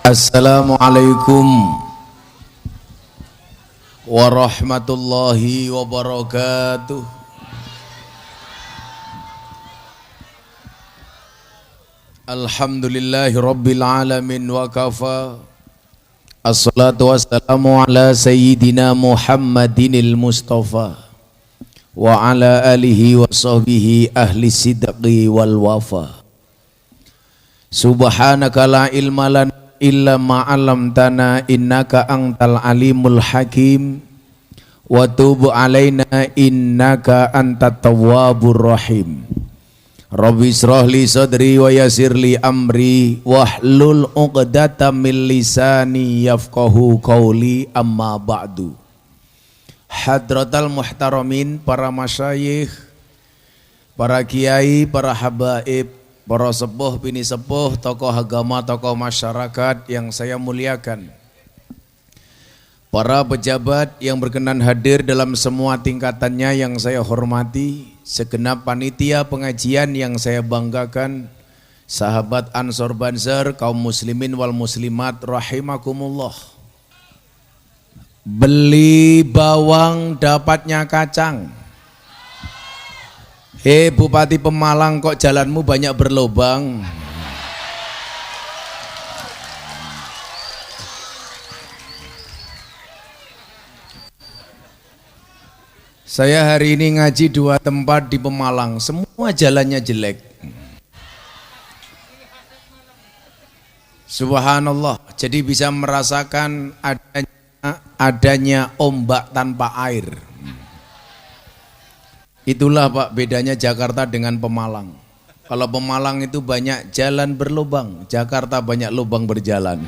Assalamualaikum warahmatullahi wabarakatuh. Alhamdulillahi rabbil alamin wa kafa. Assalatu wassalamu ala sayyidina Muhammadinil Mustafa wa ala alihi wa sahbihi ahli sidqi wal wafa. Subhanaka la ilma lana illa ma'alamtana innaka antal alimul hakim wa tub alaina innaka antat tawwabur rahim. Rabbi israh li sadri wa yassir li amri wahlul 'uqdatam min lisani yafqahu qawli, amma ba'du. Hadratal muhtaramin, para masyayikh, para kiai, para habaib, para sepuh, bini sepuh, tokoh agama, tokoh masyarakat yang saya muliakan, para pejabat yang berkenan hadir dalam semua tingkatannya yang saya hormati, segenap panitia pengajian yang saya banggakan, sahabat Ansor Banser, kaum muslimin wal muslimat rahimakumullah. Beli bawang dapatnya kacang. Bupati Pemalang, kok jalanmu banyak berlobang? Saya hari ini ngaji 2 tempat di Pemalang, semua jalannya jelek. Subhanallah, jadi bisa merasakan adanya ombak tanpa air. Itulah Pak bedanya Jakarta dengan Pemalang. Kalau Pemalang itu banyak jalan berlubang, Jakarta banyak lubang berjalan.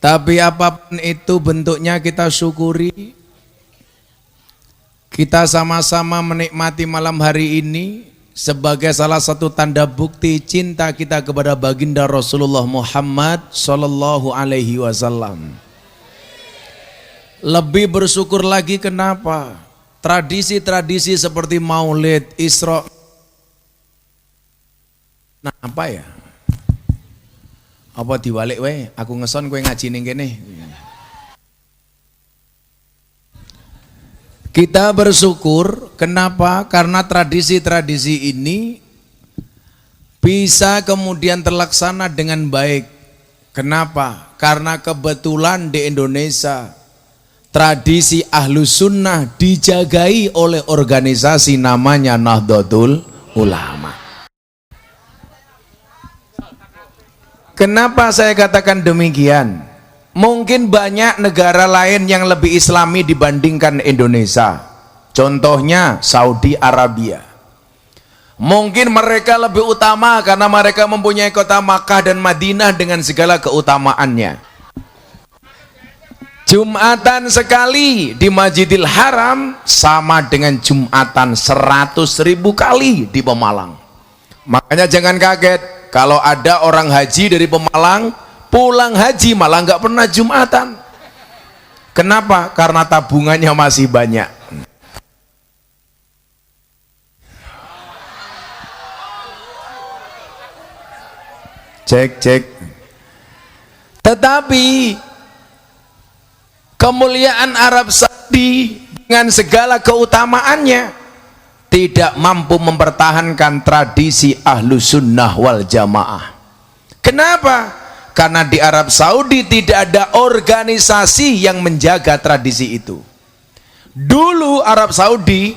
Tapi apapun itu bentuknya kita syukuri. Kita sama-sama menikmati malam hari ini sebagai salah satu tanda bukti cinta kita kepada baginda Rasulullah Muhammad sallallahu alaihi wasallam. Lebih bersyukur lagi kenapa? Tradisi-tradisi seperti Maulid, Isra. Nah, apa ya? Apa diwalik we? Aku ngeson kowe ngaji ning kene. Kita bersyukur kenapa? Karena tradisi-tradisi ini bisa kemudian terlaksana dengan baik. Kenapa? Karena kebetulan di Indonesia tradisi Ahlus Sunnah dijagai oleh organisasi namanya Nahdlatul Ulama. Kenapa saya katakan demikian? Mungkin banyak negara lain yang lebih islami dibandingkan Indonesia. Contohnya Saudi Arabia. Mungkin mereka lebih utama karena mereka mempunyai kota Makkah dan Madinah dengan segala keutamaannya. Jumatan sekali di Masjidil Haram sama dengan Jumatan 100.000 kali di Pemalang. Makanya jangan kaget kalau ada orang haji dari Pemalang pulang haji malah nggak pernah Jumatan. Kenapa? Karena tabungannya masih banyak. Cek. Tetapi kemuliaan Arab Saudi dengan segala keutamaannya tidak mampu mempertahankan tradisi Ahlus Sunnah wal Jamaah. Kenapa? Karena di Arab Saudi tidak ada organisasi yang menjaga tradisi itu. Dulu Arab Saudi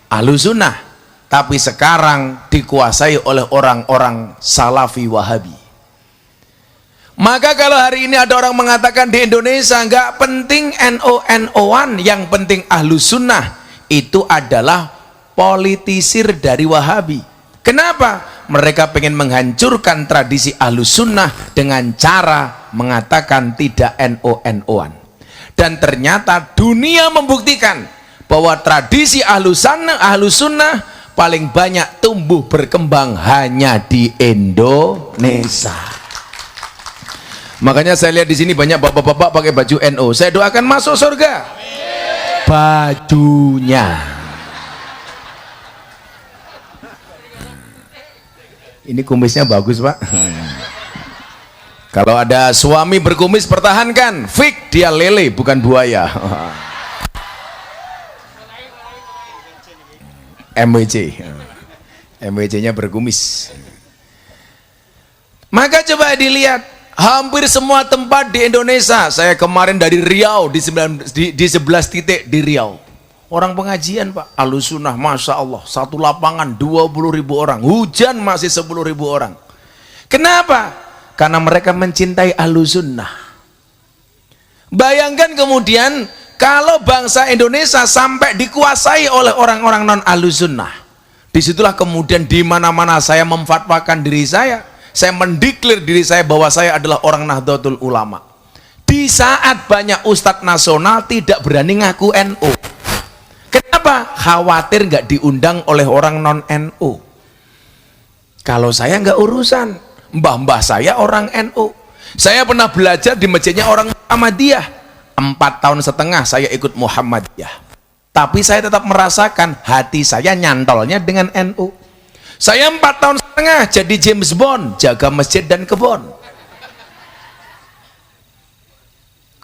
Ahlus Sunnah, tapi sekarang dikuasai oleh orang-orang Salafi Wahabi. Maka kalau hari ini ada orang mengatakan di Indonesia nggak penting NO-NO-an, yang penting Ahlus Sunnah, itu adalah politisir dari Wahabi. Kenapa? Mereka pengen menghancurkan tradisi Ahlus Sunnah dengan cara mengatakan tidak NO-NO-an. Dan ternyata dunia membuktikan bahwa tradisi Ahlus Sunnah paling banyak tumbuh berkembang hanya di Indonesia. Makanya saya lihat di sini banyak bapak-bapak pakai baju NO. Saya doakan masuk surga. Bajunya. Ini kumisnya bagus, Pak. Kalau ada suami berkumis pertahankan, fik dia lele bukan buaya. MWC, MWC-nya berkumis. Maka coba dilihat, hampir semua tempat di Indonesia. Saya kemarin dari Riau di 11 titik di Riau. Orang pengajian, Pak, Ahlussunnah, Masya Allah, satu lapangan 20.000 orang, hujan masih 10.000 orang. Kenapa? Karena mereka mencintai Ahlussunnah. Bayangkan kemudian kalau bangsa Indonesia sampai dikuasai oleh orang-orang non Ahlussunnah, disitulah kemudian di mana-mana saya memfatwakan diri saya mendeklar diri saya bahwa saya adalah orang Nahdlatul Ulama. Di saat banyak ustadz nasional tidak berani ngaku NU. Kenapa? Khawatir nggak diundang oleh orang non NU. Kalau saya nggak urusan, mbah-mbah saya orang NU. Saya pernah belajar di masjidnya orang Muhammadiyah. 4 tahun setengah saya ikut Muhammadiyah. Tapi saya tetap merasakan hati saya nyantolnya dengan NU. Saya 4 tahun setengah jadi James Bond, jaga masjid dan kebon.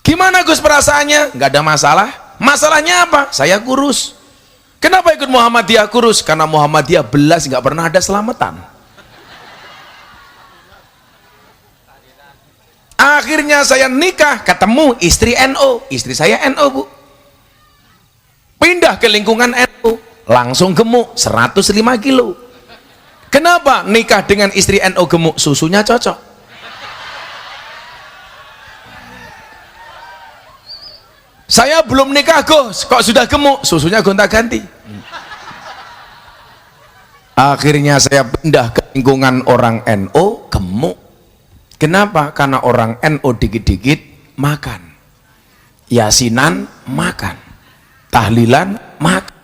Gimana Gus perasaannya? Nggak ada masalah. Masalahnya apa? Saya kurus. Kenapa ikut Muhammadiyah kurus? Karena Muhammadiyah belas nggak pernah ada selamatan. Akhirnya saya nikah, ketemu istri NU. Istri saya NU, Bu. Pindah ke lingkungan NU, langsung gemuk 105 kilo. Kenapa? Nikah dengan istri NU gemuk, susunya cocok. Saya belum nikah, Gus, kok sudah gemuk, susunya gonta-ganti. Akhirnya saya pindah ke lingkungan orang NU, gemuk. Kenapa? Karena orang NU dikit-dikit makan, yasinan makan, tahlilan makan,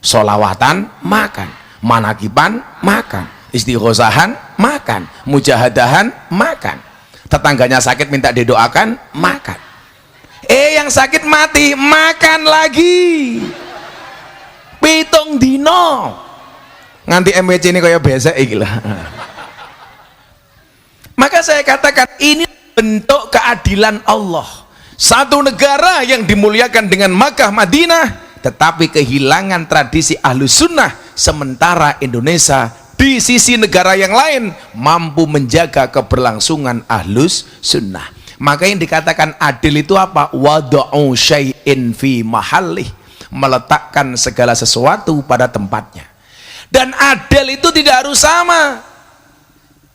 sholawatan makan, manakiban makan, istighosahan makan, mujahadahan makan, tetangganya sakit minta didoakan makan. Yang sakit mati makan lagi, pitung dino nganti MWC ini kayak biasa ikhlas. Maka saya katakan ini bentuk keadilan Allah. Satu negara yang dimuliakan dengan Makkah Madinah tetapi kehilangan tradisi Ahlussunnah, sementara Indonesia di sisi negara yang lain mampu menjaga keberlangsungan Ahlussunnah. Maka yang dikatakan adil itu apa? Wada'u syai'in fi mahallih, meletakkan segala sesuatu pada tempatnya. Dan adil itu tidak harus sama.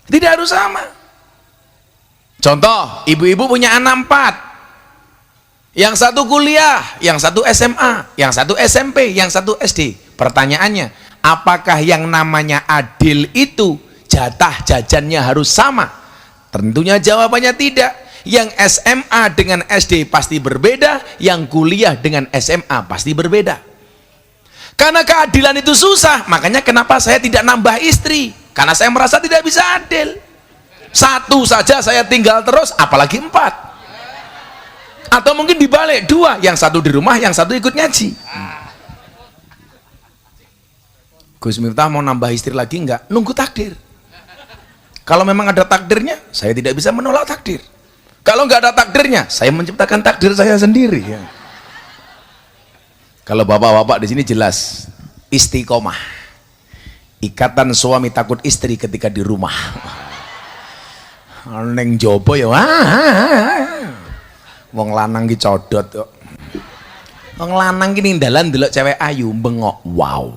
Tidak harus sama. Contoh, ibu-ibu punya anak 4. Yang satu kuliah, yang satu SMA, yang satu SMP, yang satu SD. Pertanyaannya, apakah yang namanya adil itu jatah jajannya harus sama? Tentunya jawabannya tidak. Yang SMA dengan SD pasti berbeda, yang kuliah dengan SMA pasti berbeda. Karena keadilan itu susah, makanya kenapa saya tidak nambah istri? Karena saya merasa tidak bisa adil. 1 saja saya tinggal terus, apalagi 4. Atau mungkin dibalik, 2, yang 1 di rumah, yang 1 ikut ngaji. Gus Miftah mau nambah istri lagi enggak? Nunggu takdir. Kalau memang ada takdirnya, saya tidak bisa menolak takdir. Kalau nggak ada takdirnya, saya menciptakan takdir saya sendiri. Ya. Kalau bapak-bapak di sini jelas istiqomah, ikatan suami takut istri ketika di rumah. Neng jopo ya, wong lanang ki codot kok. Wong lanang ki ning dalan delok cewek ayu bengok, wow.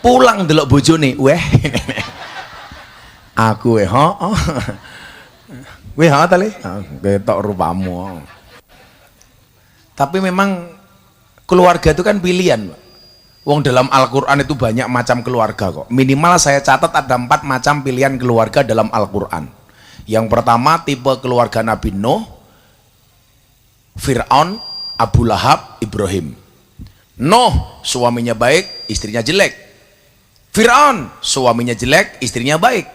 Pulang delok bojone, weh. Aku weh tali, ketok rupamu. Tapi memang keluarga itu kan pilihan. Wong dalam Al-Quran itu banyak macam keluarga kok. Minimal saya catat ada 4 macam pilihan keluarga dalam Al-Quran. Yang pertama tipe keluarga Nabi Nuh, Fir'aun, Abu Lahab, Ibrahim. Nuh suaminya baik, istrinya jelek. Fir'aun suaminya jelek, istrinya baik.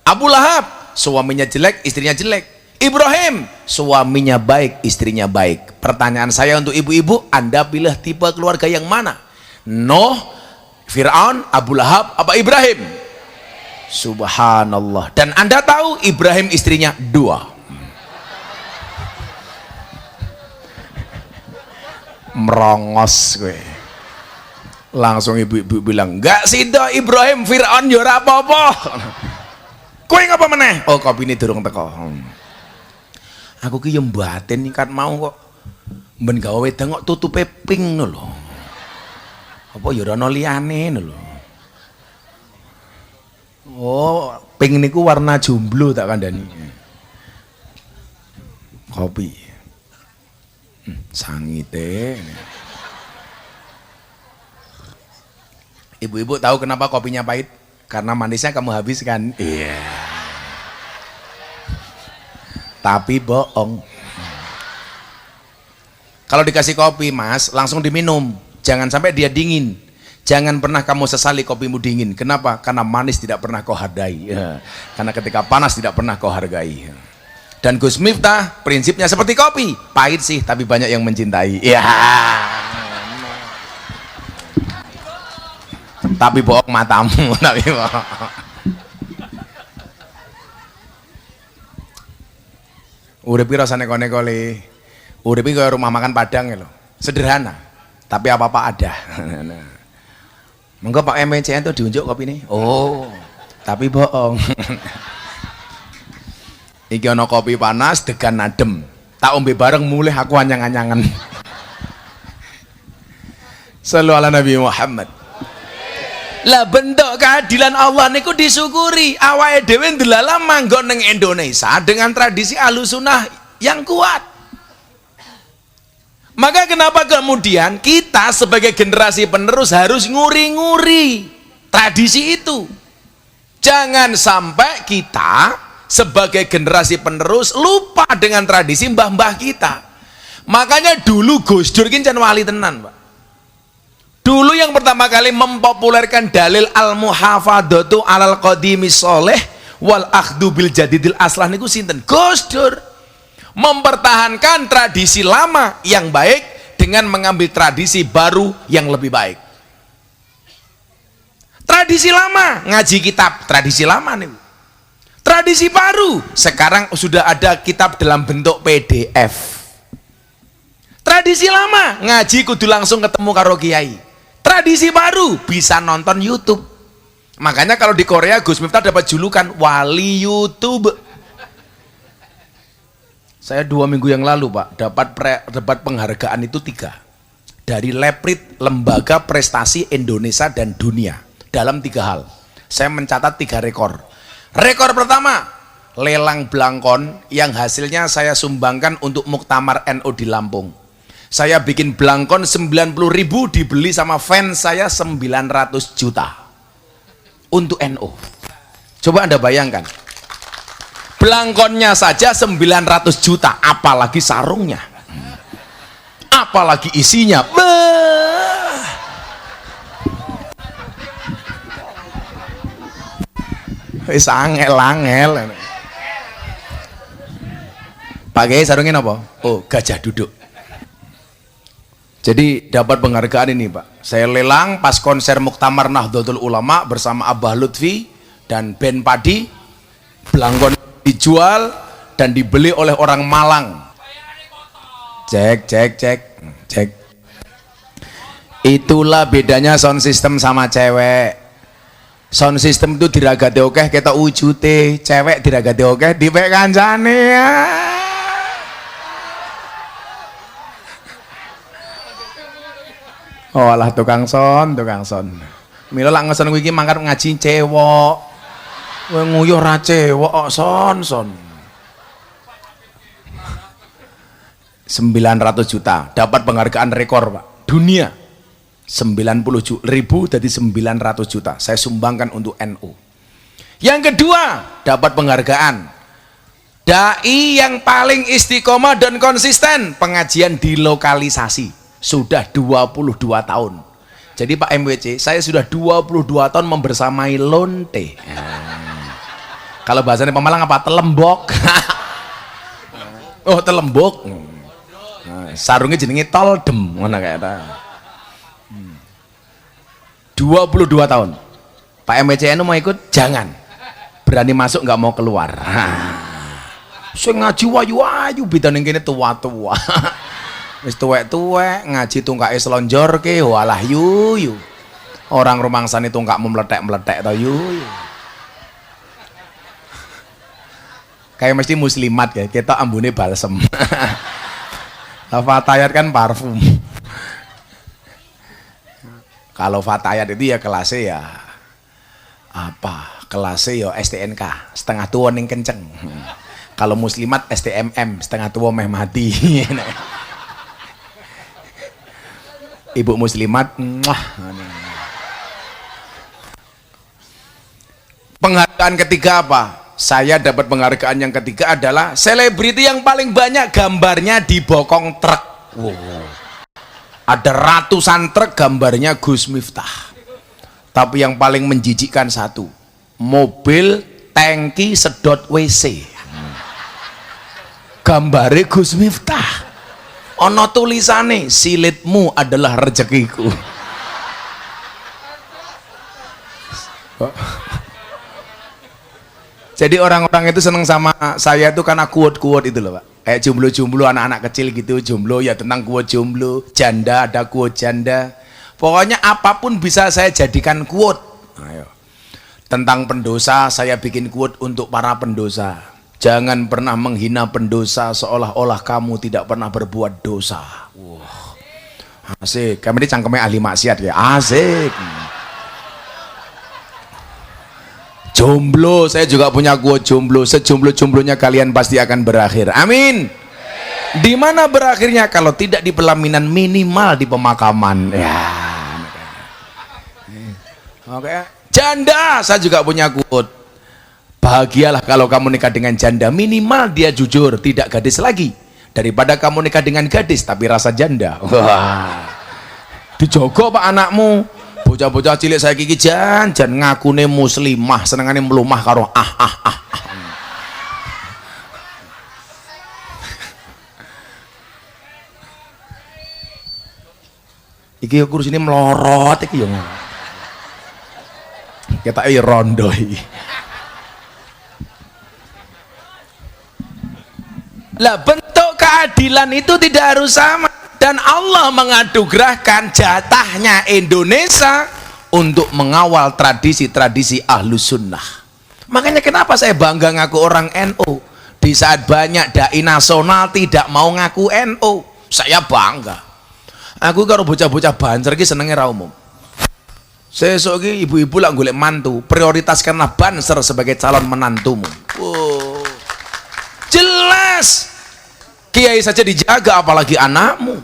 Abu Lahab suaminya jelek, istrinya jelek. Ibrahim suaminya baik, istrinya baik. Pertanyaan saya untuk ibu-ibu, Anda pilih tipe keluarga yang mana? Nuh, Fir'aun, Abu Lahab, apa Ibrahim? Subhanallah. Dan Anda tahu Ibrahim istrinya 2. Merongos gue. Langsung ibu-ibu bilang, enggak sida Ibrahim, Fir'aun ya ora apa-apa. Kowe ngapa meneh? Oh, kopi ini durung teko. Aku ki yo mbaten kan mau kok ben gawe wedang kok tutupe pink lho. Apa ya ora ono liyane lho. Oh, pink niku warna jomblo tak kandhani. Kopi. Sangite. Ibu-ibu tahu kenapa kopinya pahit? Karena manisnya kamu habiskan. Iya. Tapi bohong. Kalau dikasih kopi, Mas, langsung diminum. Jangan sampai dia dingin. Jangan pernah kamu sesali kopimu dingin. Kenapa? Karena manis tidak pernah kau hargai. Ya. Karena ketika panas tidak pernah kau hargai. Dan Gus Miftah prinsipnya seperti kopi, pahit sih tapi banyak yang mencintai. Ya. Tapi bohong matamu. Tapi bohong. Uripi rasane neko-neko le. Uripi kaya rumah makan Padang ya loh. Sederhana, tapi apa-apa ada. Monggo Pak MCN tuh diunjuk kopi ini. Oh, tapi bohong. Iki ono kopi panas degan adem. Tak ombe bareng mulai aku anyang-anyangan. Shallu ala Nabi Muhammad. Lah bentuk keadilan Allah niku disyukuri. Awake dhewe ndelala manggon ning Indonesia dengan tradisi Ahlussunnah yang kuat. Maka kenapa kemudian kita sebagai generasi penerus harus nguri-nguri tradisi itu. Jangan sampai kita sebagai generasi penerus lupa dengan tradisi mbah-mbah kita. Makanya dulu Gus Dur ki jan wali tenan, Pak. Dulu yang pertama kali mempopulerkan dalil al-muhafadzatu alal qadimis sholeh wal akhdu bil jadidil aslah niku sinten? Gus Dur. Mempertahankan tradisi lama yang baik dengan mengambil tradisi baru yang lebih baik. Tradisi lama ngaji kitab, tradisi lama nih. Tradisi baru sekarang sudah ada kitab dalam bentuk PDF. Tradisi lama ngaji kudu langsung ketemu karo kiai. Tradisi baru bisa nonton YouTube. Makanya kalau di Korea Gus Miftah dapat julukan wali YouTube. Saya 2 minggu yang lalu, Pak, dapat penghargaan itu 3 dari Leprit, Lembaga Prestasi Indonesia dan Dunia, dalam 3 hal. Saya mencatat 3 rekor. Rekor pertama, lelang belangkon yang hasilnya saya sumbangkan untuk Muktamar NU di Lampung. Saya bikin belangkon 90.000, dibeli sama fans saya 900 juta untuk NU. Coba Anda bayangkan. Belangkonnya saja 900 juta, apalagi sarungnya, apalagi isinya. Wis angel-angel. Pakai sarungnya apa? Oh, gajah duduk. Jadi dapat penghargaan ini, Pak. Saya lelang pas konser Muktamar Nahdlatul Ulama bersama Abah Lutfi dan band Padi. Belangkon dijual dan dibeli oleh orang Malang. Cek. Itulah bedanya sound system sama cewek. Sound system itu diragati oke, kita wujute. Cewek diragati oke, dipek kancane ya. Oh alah tukang son. Mila lak ngesen kuwi iki mangkat ngaji cewek. Nguyuh ra cewek kok son 900 juta dapat penghargaan rekor, Pak, dunia. 90.000 jadi 900 juta saya sumbangkan untuk NU. Yang kedua, dapat penghargaan dai yang paling istiqomah dan konsisten pengajian di lokalisasi sudah 22 tahun. Jadi Pak MWC, saya sudah 22 tahun membersamai lonte. Kalau bahasanya Pemalang apa? Telembok. Oh, telembok. Sarungnya jenenge toldem, ngono kayak ta. 22 tahun. Pak MCN mau ikut? Jangan. berani masuk nggak mau keluar. Saya ngaji wayu-wayu bidang yang kini tua-tua. Wis tuwek-tuwek ngaji tungkake selonjorke walah yuyu. Orang rumangsane tungkak meletek-meletek to yuyu. Kayak mesti muslimat ya, kita ambune balsem. Fatayat kan parfum. Kalau Fatayat itu ya kelasnya ya apa? Kelasnya ya STNK, setengah tua ning kenceng. Kalau muslimat STMM, setengah tua meh mati. Ibu muslimat, penghargaan ketiga apa? Saya dapat penghargaan yang ketiga adalah selebriti yang paling banyak gambarnya di bokong truk. Wow. Ada ratusan truk gambarnya Gus Miftah. Tapi yang paling menjijikkan satu, mobil tangki sedot WC. Gambare Gus Miftah. Ono tulisane, silitmu adalah rezekiku. Jadi orang-orang itu seneng sama saya itu karena quote-quote itu loh Pak. Kayak jomblo-jomblo anak-anak kecil gitu, jomblo ya tentang quote jomblo, janda ada quote janda. Pokoknya apapun bisa saya jadikan quote. Ayo. Tentang pendosa saya bikin quote untuk para pendosa. Jangan pernah menghina pendosa seolah-olah kamu tidak pernah berbuat dosa. Wah, asik. Kami ini cangkemnya ahli maksiat ya, asik. Jomblo, saya juga punya quote jomblo. Sejomblo-jomblonya kalian pasti akan berakhir. Amin. Di mana berakhirnya kalau tidak di pelaminan, minimal di pemakaman. Ya. Oke. Janda, saya juga punya quote. Bahagialah kalau kamu nikah dengan janda, minimal dia jujur, tidak gadis lagi, daripada kamu nikah dengan gadis tapi rasa janda. Wah, dijogo Pak anakmu. Bocah-bocah cilik saya kiki jan ngakune muslimah, senengane melumah karo Iki kursi ini melorot iki yo. Kita rondo iki. Lah bentuk keadilan itu tidak harus sama, dan Allah menganugerahkan jatahnya Indonesia untuk mengawal tradisi-tradisi Ahlus Sunnah. Makanya kenapa saya bangga ngaku orang NU di saat banyak dai nasional tidak mau ngaku NU. Saya bangga. Aku karo bocah-bocah Banser ki senenge ra umum. Sesuk ki ibu-ibu lak golek mantu, prioritaskanlah Banser sebagai calon menantumu. Wow. Jelas. Kiai saja dijaga apalagi anakmu.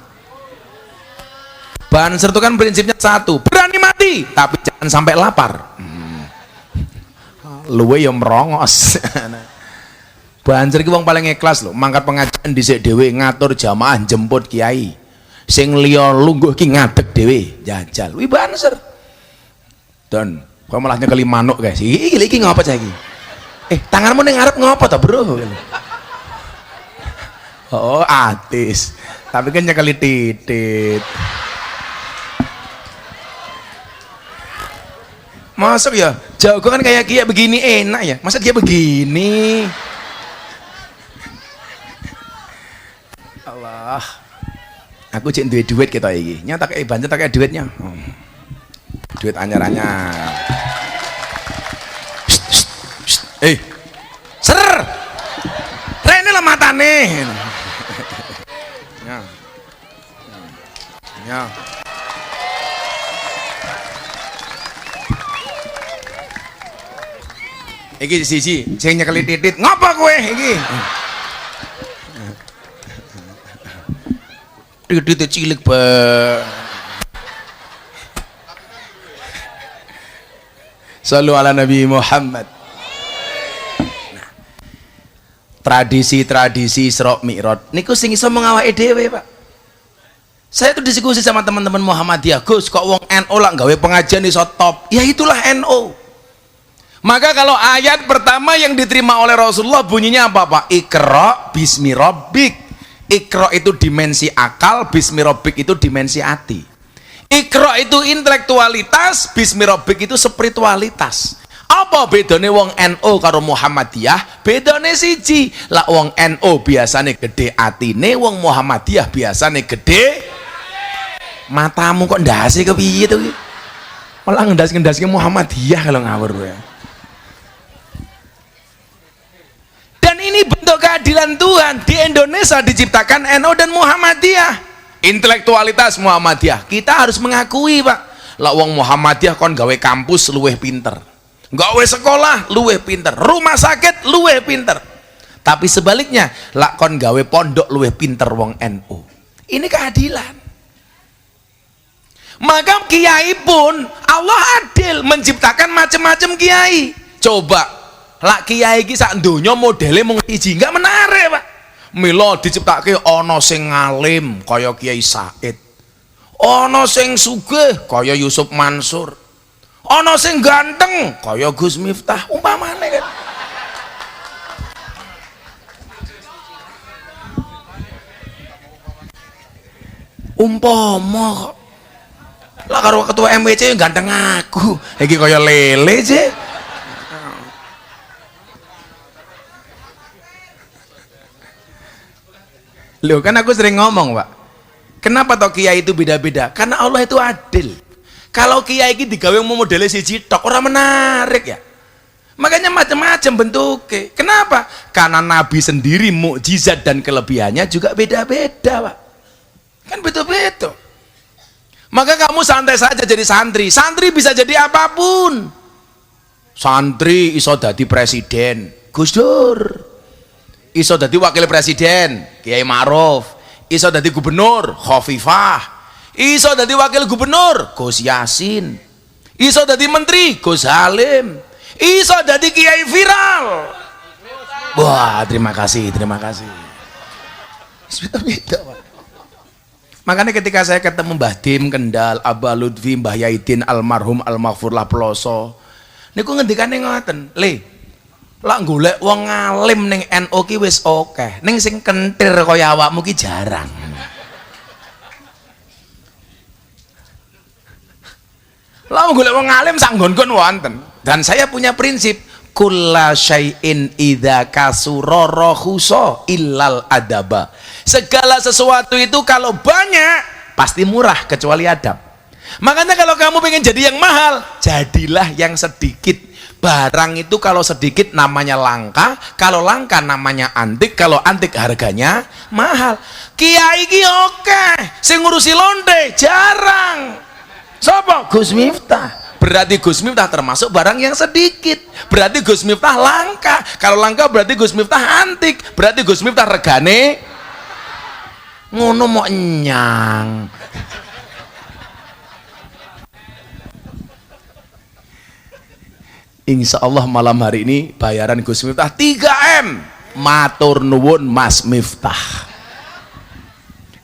Banser itu kan prinsipnya satu, berani mati tapi jangan sampai lapar. Luwe yang merongos. Banser ki wong paling ikhlas loh, mangkat pengajian dhisik dhewe, ngatur jamaah jemput kiai. Sing liya lungguh ki ngadeg dhewe, jajal. Wi Banser. Dan kok malah nyekeli manuk guys. Iki ngapa cah iki? Tanganmu ning ngarep ngapa to, Bro? Oh, atis. Tapi kan nyekeli titit. Masuk ya, jago kan kayak begini enak ya. Masa dia begini? Allah. Aku cek duit kita iki. Nyata kayak Banser tak kayak duitnya. Duit anyar-anyar. Ser. Rene lah matane. Ya. Iki siji sing nyekeli titit. Ngapa kowe iki? Titit cilik ba. Sallu ala Nabi Muhammad. Tradisi-tradisi Isra Mi'raj niku sing iso mengawake dhewe, Pak. Saya tuh diskusi sama teman-teman Muhammadiyah, Gus, kok wong NU lah gawe pengajian iso top. Ya itulah NU. Maka kalau ayat pertama yang diterima oleh Rasulullah bunyinya apa, Pak? Iqra bismi rabbik. Iqra itu dimensi akal, bismi rabbik itu dimensi hati. Iqra itu intelektualitas, bismi rabbik itu spiritualitas. Apa bedane wong NU karo Muhammadiyah? Bedane siji, lah wong NU biasane gede atine, wong Muhammadiyah biasane gede matamu. Kok ndase kepiye to iki? Malah ngendas-ngendaske Muhammadiyah kalau ngawur ya. Dan ini bentuk keadilan Tuhan. Di Indonesia diciptakan NU dan Muhammadiyah. Intelektualitas Muhammadiyah kita harus mengakui, Pak. Lah wong Muhammadiyah kon gawe kampus luweh pinter, gawe sekolah luweh pinter, rumah sakit luweh pinter. Tapi sebaliknya, lak kon gawe pondok luweh pinter wong NU. Ini keadilan. Maka kiai pun Allah adil menciptakan macam-macam kiai. Coba lak kiai iki sak donya modele mung siji, enggak menarik, Pak. Mila diciptake ana sing ngalim kaya Kiai Said, ana sing sugih kaya Yusuf Mansur, ana sing ganteng kaya Gus Miftah umpamane kan. Umpama kok lah karo ketua MWC ganteng aku iki kaya lele sih. Loh kan aku sering ngomong, Pak, kenapa toh kiai itu beda-beda? Karena Allah itu adil. Kalau kiai ini digawe mau modelnya siji tok ora menarik ya. Makanya macam-macam bentuknya. Kenapa? Karena Nabi sendiri mukjizat dan kelebihannya juga beda-beda, Pak. Kan betul-betul. Maka kamu santai saja jadi santri. Santri bisa jadi apapun. Santri iso dadi presiden, Gus Dur. Iso dadi wakil presiden, Kiai Ma'ruf. Iso dadi gubernur, Khofifah. Iso dadi wakil gubernur, Gus Yasin. Iso dadi menteri, Gus Halim. Iso dadi kiai viral. Wah, terima kasih, terima kasih. Beda, Pak. Makanya ketika saya ketemu Mbah Dim Kendal, Abah Lutfi, Mbah Yaidin almarhum almaghfurlah Peloso, niku ngendikane ngoten, "Le, lak golek wong ngalim ning NU ki wis akeh, ning sing kentir kaya awakmu ki jarang." Lah golek wong ngalim sak nggon-nggon wonten. Dan saya punya prinsip, kulla syai'in idza kasura rahusa illal adaba. Segala sesuatu itu kalau banyak pasti murah kecuali adab. Makanya kalau kamu pengen jadi yang mahal, jadilah yang sedikit. Barang itu kalau sedikit namanya langka, kalau langka namanya antik, kalau antik harganya mahal. Kiai ki oke, sing ngurusi londe jarang. Sopo? Gus Miftah. Berarti Gus Miftah termasuk barang yang sedikit. Berarti Gus Miftah langka. Kalau langka berarti Gus Miftah antik. Berarti Gus Miftah regane ngono mau nyang. Insya Allah malam hari ini bayaran Gus Miftah 3M. Matur nuwun Mas Miftah.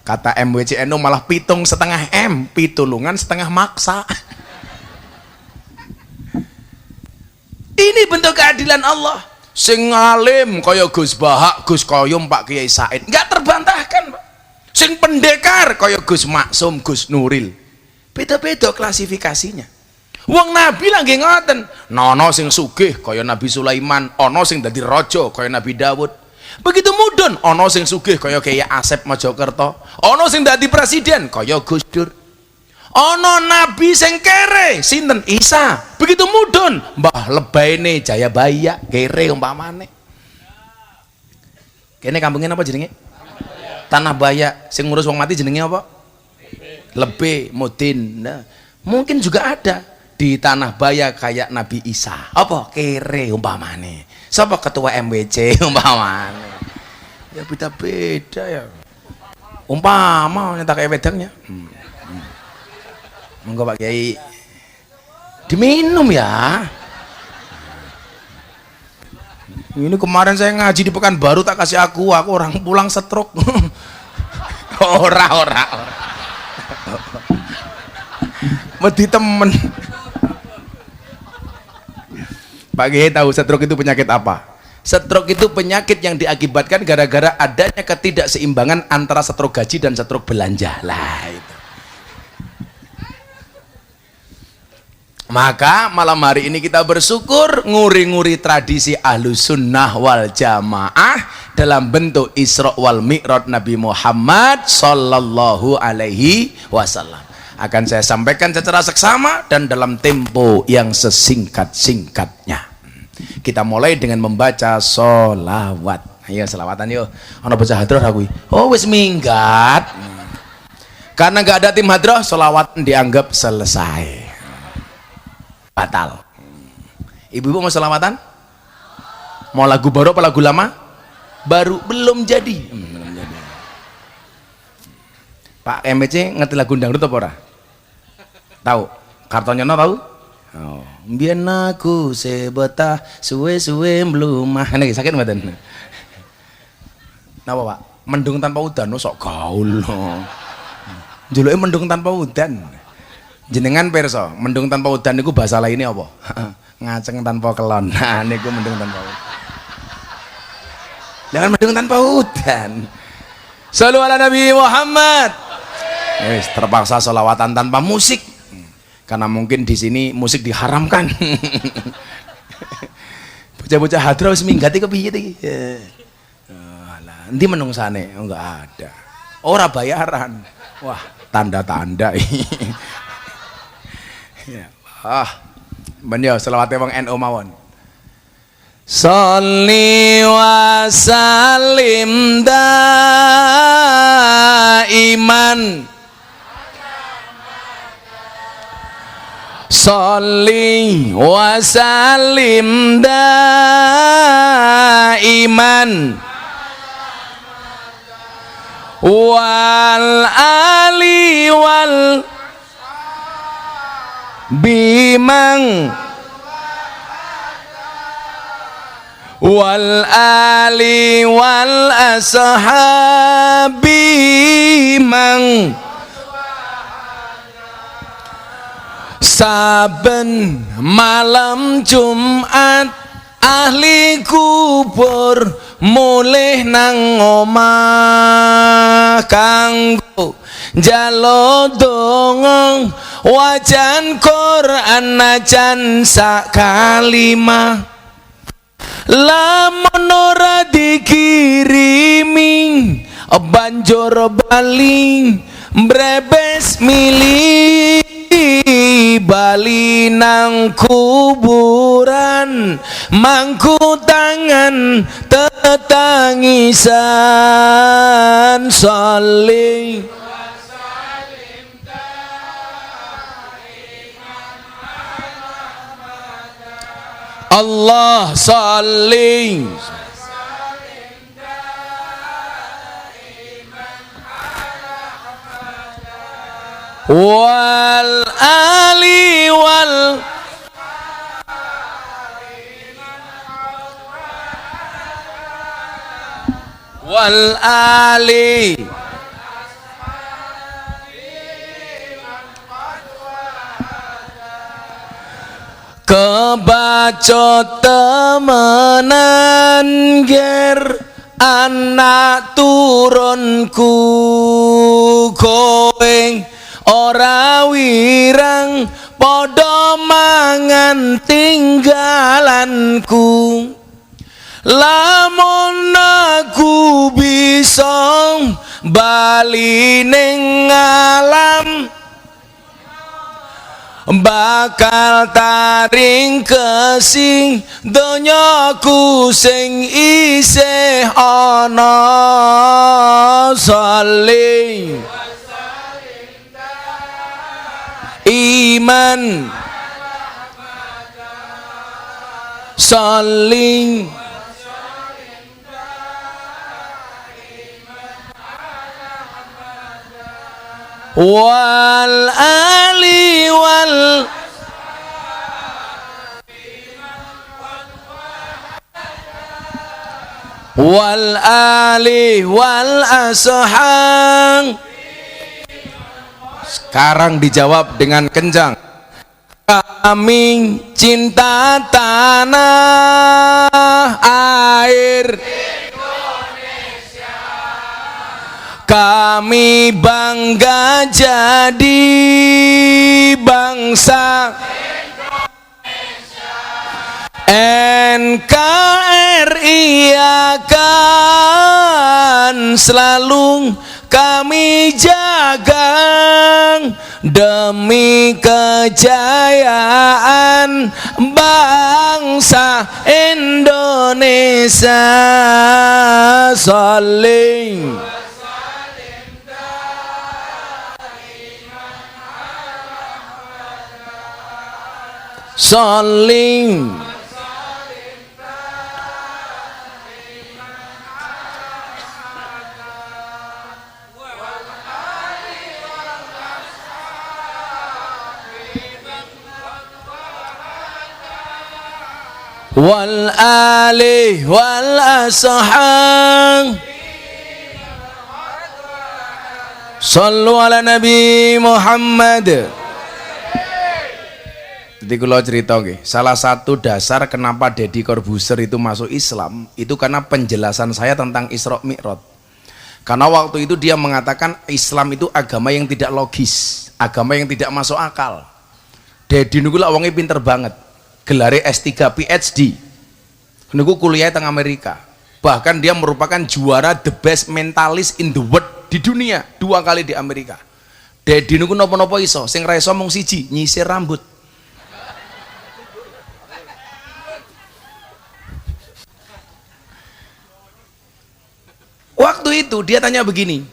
Kata MWCNU malah 7,5 M, pitulungan setengah maksa. Ini bentuk keadilan Allah. Sing ngalim kaya Gus Bahak, Gus Koyum, Pak Kiai Said, nggak terbantahkan, Pak. Sing pendekar kaya Gus Maksum, Gus Nuril, beda-beda klasifikasinya. Wong Nabi lagi ngoten, nono sing sugih kaya Nabi Sulaiman, ono sing dadi raja kaya Nabi Dawud. Begitu mudun, ono sing sugih kaya Kiai Asep Mojokerto, ono sing dadi presiden kaya Gus Dur. Ono nabi sing kere, sinten? Isa. Begitu mudun, Mbah Lebaine Jayabaya kere umpamane. Kene kampungnya apa jenenge? Tanah Baya. Sing ngurus wong mati jenenge apa? Lebe Mudin. Nah, mungkin juga ada di Tanah Baya kayak Nabi Isa. Apa? Kere umpamane. Sapa ketua MWC umpamane. Ya beda-beda ya. Umpama nyetak kayak wedangnya. Monggo Pak Kiai diminum ya. Ini kemarin saya ngaji di Pekanbaru tak kasih aku orang pulang stroke. ora. Mesti temen. Pak Kiai tahu stroke itu penyakit apa? Stroke itu penyakit yang diakibatkan gara-gara adanya ketidakseimbangan antara stroke gaji dan stroke belanja. Lah itu. Maka malam hari ini kita bersyukur nguri-nguri tradisi Ahlus Sunnah wal Jamaah dalam bentuk Isra wal Mi'raj Nabi Muhammad sallallahu alaihi wasallam. Akan saya sampaikan secara seksama dan dalam tempo yang sesingkat-singkatnya. Kita mulai dengan membaca sholawat. Ayo selawatan yuk. Ana bocah hadrah aku. Oh wis minggat. Karena nggak ada tim hadrah, sholawat dianggap selesai. Batal. Ibu-ibu mau selawatan? Mau lagu baru apa lagu lama? Baru belum jadi. Belum jadi. Pak MBC ngerti lagu dangdut apa ora? Tahu? Kartonyono tahu? Oh, biyen aku sebetah suwe-suwe mlumah. Niki sakit mboten? Napa, Pak? Mendung tanpa udan, sok gaul. Juluke mendung tanpa udan. Jenengan perso, mendung tanpa udan niku bahasa lainnya apa? Ngaceng tanpa kelon. Nah, niku mendung tanpa udan. Jangan mendung tanpa udan. Shallu ala Nabi Muhammad. Wis terpaksa sholawatan tanpa musik. Karena mungkin di sini musik diharamkan. Bocah-bocah hadrah wis minggati kepiye iki? Lah, endi menungsane? Oh, enggak ada. Ora bayaran. Wah, tanda-tanda. Ya. Ben yo selawate wong NU mawon. Sholli wa sallim daiman. Sholli wa sallim daiman wal ali wal bimang wal ali wal ashabi mang saben malam Jumat ahli kubur mulih nang omah kanggo jalo dongong wajan Quran najan sak kalimah lamun ora dikirimi banjur bali mbrebes milih bali nang kuburan mangku tangan tetangisan saling Allah saling wal ali wal ali kebacot temenan ger anak turunku kowe ora wirang padha mangan tinggalanku lamun aku bisa bali ning alam bakal taring kesing donyaku sing isih ana saling iman saling wal ali wal ali wal ashab. Sekarang dijawab dengan kencang. Kami cinta tanah air Indonesia. Kami bangga jadi bangsa Indonesia. NKRI akan selalu kami jaga demi kejayaan bangsa Indonesia. Saling saling wal alih wal ashab sallu ala Nabi Muhammad. Jadi kalau cerita salah satu dasar kenapa Deddy Corbuzier itu masuk Islam itu karena penjelasan saya tentang Isra Mi'raj. Karena waktu itu dia mengatakan Islam itu agama yang tidak logis, agama yang tidak masuk akal. Deddy niku lak wonge pinter banget. Gelare S3 PhD. Niku kuliah teng Amerika. Bahkan dia merupakan juara the best mentalist in the world di dunia 2 kali di Amerika. Deddy niku napa-napa iso, sing ra iso mung siji, nyisir rambut. Waktu itu dia tanya begini,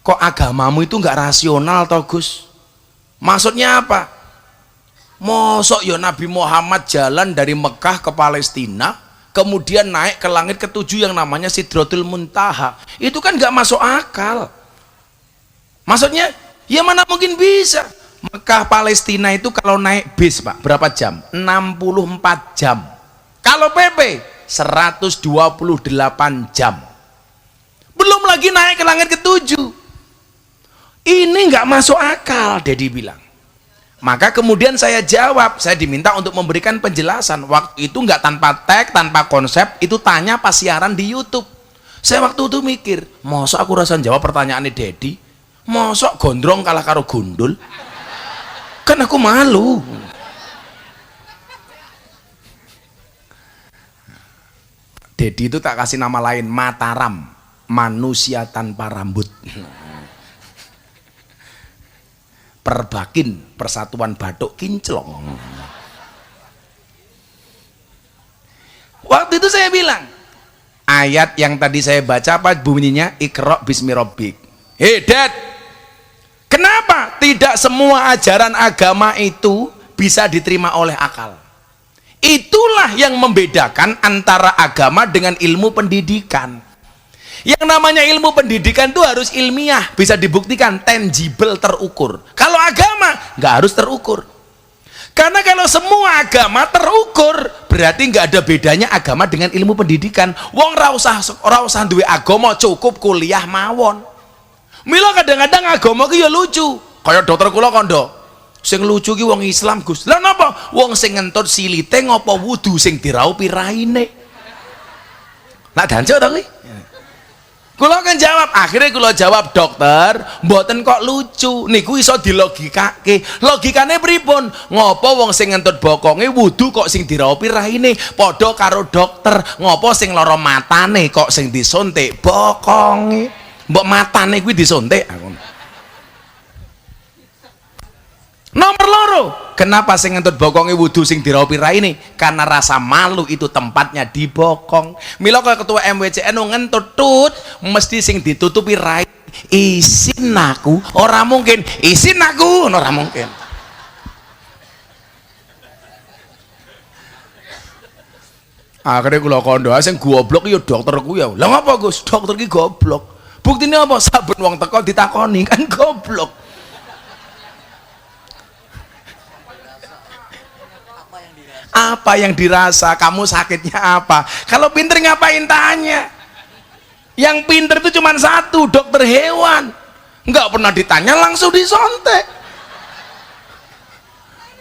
kok agamamu itu nggak rasional toh Gus? Maksudnya apa? Mosok ya Nabi Muhammad jalan dari Mekah ke Palestina, kemudian naik ke langit ketujuh yang namanya Sidratul Muntaha. Itu kan nggak masuk akal. Maksudnya, ya mana mungkin bisa? Mekah Palestina itu kalau naik bis Pak, berapa jam? 64 jam. Kalau PP 128 jam. Belum lagi naik ke langit ketujuh. Ini nggak masuk akal, Deddy bilang. Maka kemudian saya jawab, saya diminta untuk memberikan penjelasan. Waktu itu nggak tanpa tag, tanpa konsep, itu tanya pas siaran di YouTube. Saya waktu itu mikir, mosok aku rasa jawab pertanyaannya Deddy, mosok gondrong kalah karo gundul, kan aku malu. Deddy itu tak kasih nama lain, Mataram, manusia tanpa rambut. Perbakin, Persatuan Batuk Kinclong. Waktu itu saya bilang, ayat yang tadi saya baca apa bunyinya? Iqra bismi rabbik. Hey Dad, kenapa tidak semua ajaran agama itu bisa diterima oleh akal? Itulah yang membedakan antara agama dengan ilmu pendidikan. Yang namanya ilmu pendidikan itu harus ilmiah, bisa dibuktikan, tangible, terukur. Kalau agama nggak harus terukur. Karena kalau semua agama terukur, berarti nggak ada bedanya agama dengan ilmu pendidikan. Wong ora usah duwe agama, cukup kuliah mawon. Mila kadang-kadang agama ki ya lucu. Kayak dokter kula kondo. Sing lucu ki wong Islam, Gus. Lah napa? Wong sing ngentut silite ngopo wudu sing diraupi raine. Nak danco ta kuwi? Kula kan jawab, akhirnya kula jawab, dokter, mboten kok lucu, niku iso dilogikake. Logikane pripun? Ngopo wong sing ngentut bokonge wudu kok sing diraupi raine? Padha karo dokter, ngopo sing lara matane kok sing disuntik bokonge? Mbok matane kuwi disuntik. Nomor loro, kenapa sing ngentut bokonge wudu sing diraupi raine? Karena rasa malu itu tempatnya di bokong. Mila kaya ketua MWCN ngentut tut mesti sing ditutupi rai. Isin aku, ora mungkin. Isin aku, ora mungkin. Akhirnya kula kondo sing goblok ya dokterku ya. Lah ngapa Gus? Dokter ki goblok. Buktine apa? Saben wong teko ditakoni kan goblok. Apa yang dirasa, kamu sakitnya apa? Kalau pinter ngapain tanya? Yang pinter itu cuma satu, dokter hewan. Nggak pernah ditanya, langsung disontek.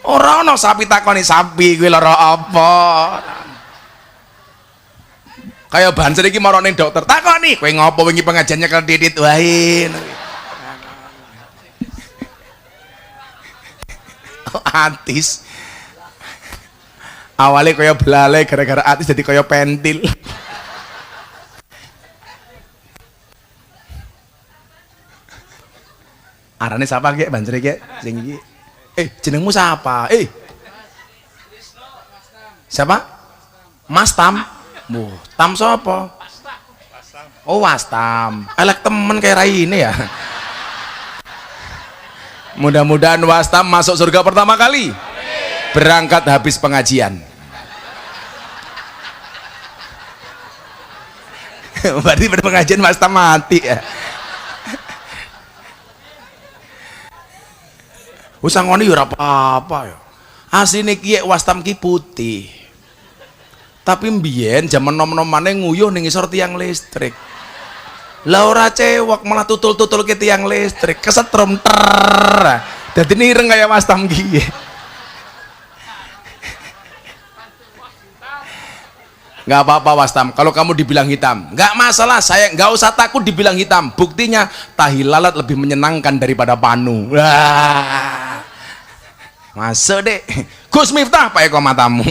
Orang no sapi takoni sapi, gue lara apa? Kayak banser iki marane dokter takoni, kowe ngopo wingi pengajiannya kalau didit wae. Antis. Awalnya kaya belalai gara-gara artis jadi kaya pentil. Arane siapa ki banjere ki sing iki? Jenengmu siapa? Siapa? Mas Tam. Tam sapa? Oh, Wastam. Elek temen kayak ini ya. Mudah-mudahan Wastam masuk surga pertama kali. Berangkat habis pengajian. Berarti pada pengajian Wastam mati ya. Usangoni ora apa-apa ya. Asline ki Wastam ki putih. Tapi mbiyen jaman nom-nomane nguyuh ning isor tiang listrik. Lah ora cewek malah tutul-tutul ke tiang listrik, kesetrum ter. Dadi nireng kaya Wastam ki. Nggak apa-apa Wastam, kalau kamu dibilang hitam nggak masalah, saya nggak usah takut dibilang hitam. Buktinya tahi lalat lebih menyenangkan daripada panu. Wah, masuk deh Gus Miftah Pak Eko matamu.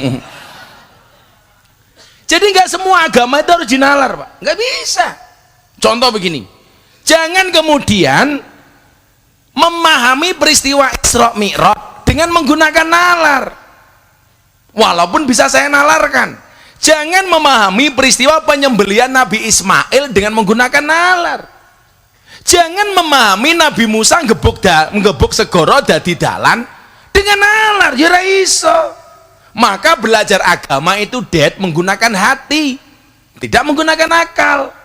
Jadi nggak semua agama itu harus dinalar Pak, nggak bisa. Contoh begini, jangan kemudian memahami peristiwa Isra Mi'raj dengan menggunakan nalar, walaupun bisa saya nalarkan. Jangan memahami peristiwa penyembelihan Nabi Ismail dengan menggunakan nalar. Jangan memahami Nabi Musa ngebuk segoro dadi dalan dengan nalar, ya ra iso. Maka belajar agama itu menggunakan hati, tidak menggunakan akal.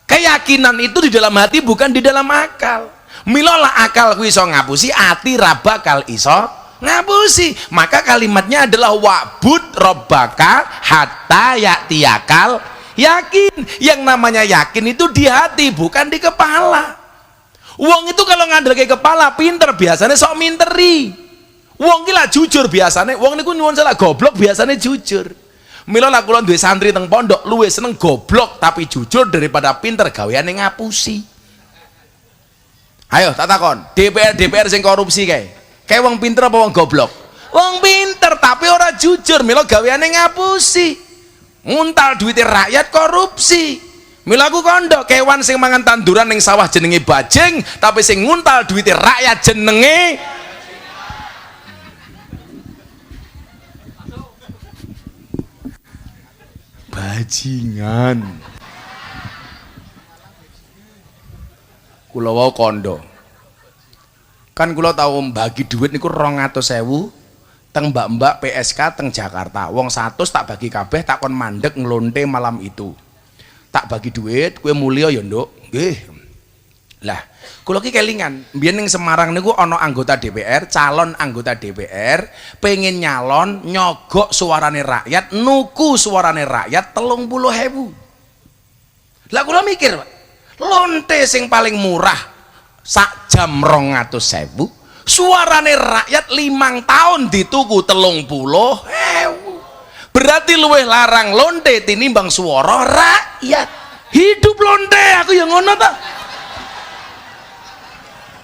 Keyakinan itu di dalam hati, bukan di dalam akal. Milolah akal ku iso ngapusi, hati ra bakal iso ngapusi. Maka kalimatnya adalah wa'bud rabbaka hatta ya'tiyakal yakin. Yang namanya yakin itu di hati, bukan di kepala. Wong itu kalau ngandel ke kepala pinter, biasanya sok minteri. Wong gila jujur biasanya, wong niku nyuwun salah goblok biasanya jujur. Mila lah kula duwe santri teng pondok luwih seneng goblok tapi jujur daripada pinter gaweane ngapusi. Ayo tak takon, DPR sing korupsi kae. Kayak wong pinter apa wong goblok? Wong pinter tapi ora jujur, mila gaweane ngapusi. Nguntal duwite rakyat korupsi. Mila aku kandha kewan sing mangan tanduran ning sawah jenenge bajing, tapi sing nguntal duwite rakyat jenenge bajingan. Kula wau kondo. Kan kula tau bagi duit niku 200.000 teng mbak-mbak PSK teng Jakarta. Wong 100 tak bagi kabeh, tak kon mandek nglonte malam itu. Tak bagi duit, kowe mulya ya, Nduk. Nggih. Lah, kula ki kelingan, mbiyen ning Semarang niku ana anggota DPR, calon anggota DPR, pengen nyalon nyogok suarane rakyat, nuku suarane rakyat 30.000. Lah kula mikir, Pak, lonte sing paling murah sak jam 200.000, suarane rakyat 5 tahun dituku 30.000. Berarti luwih larang lonte tinimbang suara rakyat. Hidup lonte, aku yang ngono ta.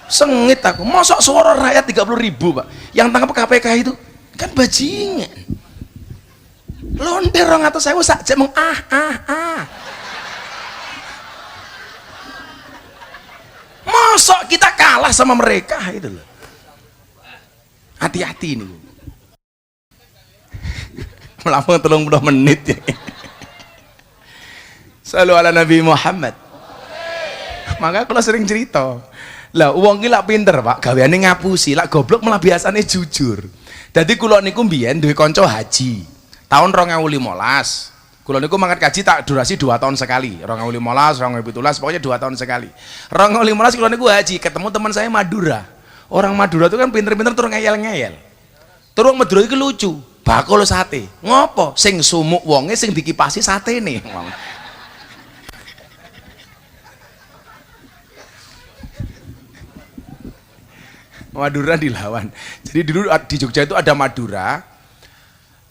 Sengit aku, mosok suara rakyat 30.000 Pak, yang tangkap KPK itu kan bajingan. Lonte 200.000 sak jam mosok kita kalah sama mereka itu loh. Hati-hati ini melampung 30 menit ya. Selalu ala Nabi Muhammad. Maka kalau sering cerita lah uang gila pinter Pak, gaweane ngapusi, lak goblok malah biasanya jujur. Jadi kula niku mbiyen duwe kanca haji. Tahun 2015. Kula niku mangkat kaji tak durasi 2 tahun sekali. 2015, 2017, pokoknya 2 tahun sekali. 2015 kula niku haji, ketemu teman saya Madura. Orang Madura itu kan pinter-pinter turun ngeyel-ngeyel. Turun Madura itu lucu. Bakul sate. Ngopo? Sing sumuk wonge sing dikipasi satene. Madura dilawan. Jadi dulu di Jogja itu ada Madura,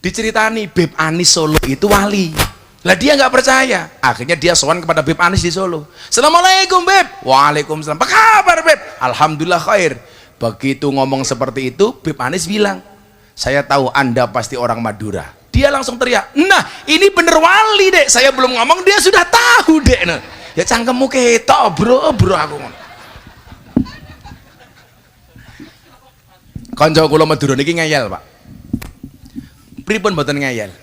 diceritani Beb Anis Solo itu wali. Lah dia nggak percaya, akhirnya dia sowan kepada Beb Anis di Solo. Assalamualaikum Beb. Waalaikumsalam. Apa kabar Beb? Alhamdulillah khair. Begitu ngomong seperti itu, Beb Anis bilang, saya tahu Anda pasti orang Madura. Dia langsung teriak, nah ini bener wali dek, saya belum ngomong dia sudah tahu dek. Nah, ya cangkemmu ketok bro aku ngono. Kanca kula Madura niki ngeyel Pak. Pripun mboten ngeyel?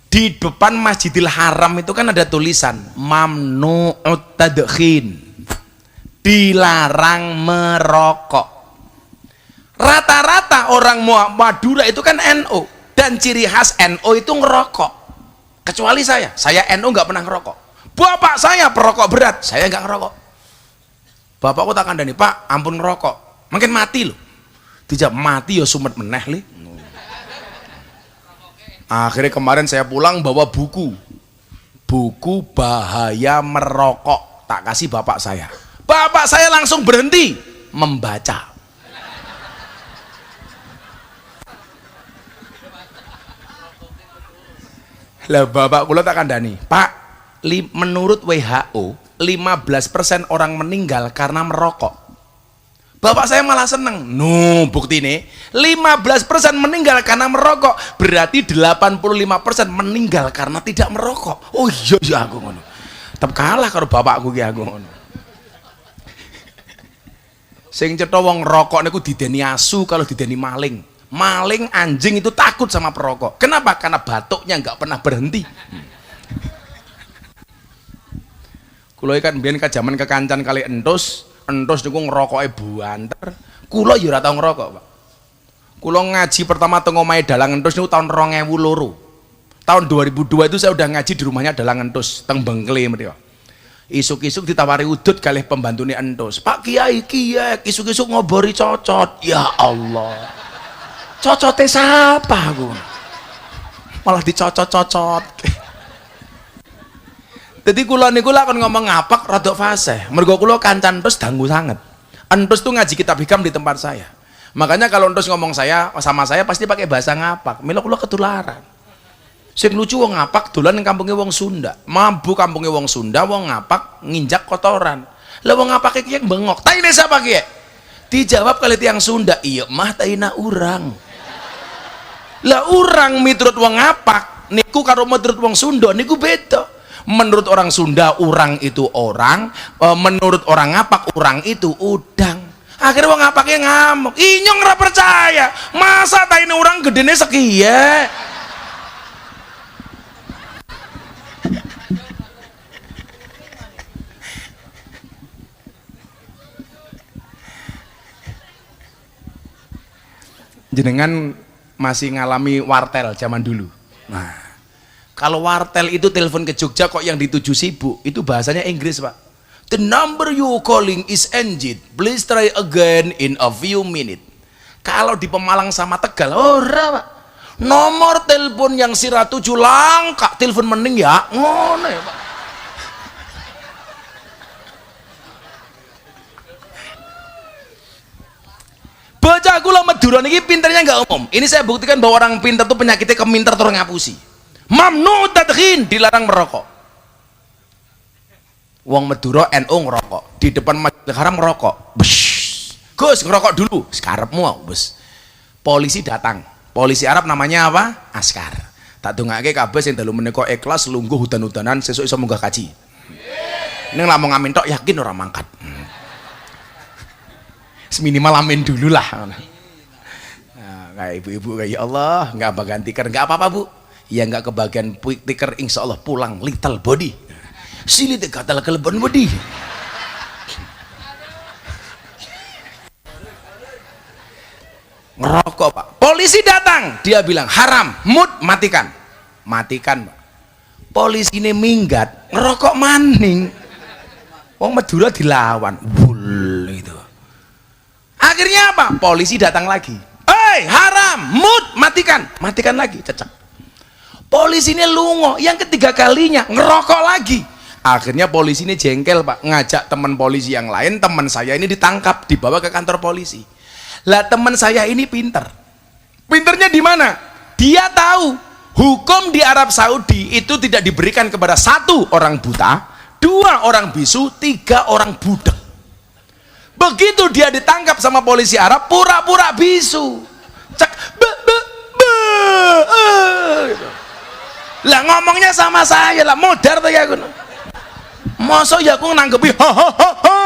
Di depan Masjidil Haram itu kan ada tulisan mamnu'ut tadkhin, dilarang merokok. Rata-rata orang Madura itu kan NU, dan ciri khas NU itu ngerokok. Kecuali saya NU nggak pernah ngerokok. Bapak saya perokok berat, saya nggak ngerokok. Bapakku tak kandani, Pak ampun ngerokok, makin mati loh. Tidak mati ya sumet meneh li. Akhirnya kemarin saya pulang bawa buku bahaya merokok, tak kasih bapak saya. Bapak saya langsung berhenti membaca. Lah bapak kula tak kandani, Pak, menurut WHO 15% orang meninggal karena merokok. Bapak saya malah seneng. No, bukti nih 15% meninggal karena merokok, berarti 85% meninggal karena tidak merokok. Oh iya aku ngono. Tetep kalah karo bapakku ki aku ngono. Sing cetha wong rokok niku dideni asu kalau dideni maling. Maling anjing itu takut sama perokok. Kenapa? Karena batuknya nggak pernah berhenti. Kulo kan biyen kajaman kekancan kali entus niku ngerokoke buanter. Kulo ya ora tau ngerokok, Pak. Kulo ngaji pertama teng omahe Dalang Entus niku tahun 2002. Tahun 2002 itu saya udah ngaji di rumahnya Dalang Entus teng Bengkele mriki. Isuk-isuk ditawari udut kalih pembantune Entus. Pak Kiai, isuk-isuk ngobori cocot. Ya Allah. Cocote siapa aku? Malah dicocot-cocot. Jadi kula niku lak kon ngomong ngapak rada fasih. Mergo kula kancan Entus dangu sanget. Entus tuh ngaji kitab hikam di tempat saya. Makanya kalau Entus ngomong sama saya pasti pakai bahasa ngapak. Mila kula ketularan. Sing lucu wong ngapak dolan ning kampunge wong Sunda. Mambu kampunge wong Sunda, wong ngapak nginjak kotoran. Lah wong ngapak iki bengok. Taine siapa ki? Dijawab kali tiang Sunda, iya mah taina urang. Lah urang miturut wong ngapak niku karo miturut wong Sunda niku beda. Menurut orang Sunda urang itu orang, menurut orang ngapak urang itu udang. Akhirnya wong ngapaknya ngamuk, inyong ora percaya, masa taine urang gedene sekiye. Jenengan masih ngalami wartel zaman dulu. Nah, kalau wartel itu telepon ke Jogja kok yang dituju sibuk, itu bahasanya Inggris, Pak. The number you calling is engaged. Please try again in a few minutes. Kalau di Pemalang sama Tegal, ora, Pak. Nomor telepon yang sira tuju langka, telepon mending ya, ngono ya, Pak. Bocah kula Madura niki pinternya nggak umum. Ini saya buktikan bahwa orang pintar tuh penyakitnya keminter terus ngapusi. Mamnu tadkhin, dilarang merokok. Wong Madura NU ngerokok, di depan Masjidil Haram ngerokok. Gus ngerokok dulu, sekarepmu bos. Polisi datang. Polisi Arab namanya apa? Askar. Tak dongake kabeh sing dalu menika ikhlas lungguh hudan-hudanan sesuk iso munggah kaji. Ning lamun ngamin tok yakin ora mangkat. Minimal amin dulu lah. Nah, kayak ibu-ibu kayak ya Allah nggak bagian tikar nggak apa-apa Bu, ya nggak kebagian tikar insya Allah pulang little body sili dekatal kelebon body. Ngerokok Pak, polisi datang, dia bilang haram, mut matikan Pak. Polisi ini minggat ngerokok maning, wong Madura dilawan bul itu. Akhirnya apa? Polisi datang lagi. Hei, haram, mut, matikan lagi, cecak. Polisi ini lungo, yang ketiga kalinya ngerokok lagi. Akhirnya polisi ini jengkel Pak, ngajak teman polisi yang lain, teman saya ini ditangkap, dibawa ke kantor polisi. Lah teman saya ini pinter. Pinternya di mana? Dia tahu hukum di Arab Saudi itu tidak diberikan kepada 1 orang buta, 2 orang bisu, 3 orang budak. Begitu dia ditangkap sama polisi Arab, pura-pura bisu. Cek, be, gitu. Lah ngomongnya sama saya lah, modar tuh ya aku. Masa ya aku nanggepi ha ha ha ha.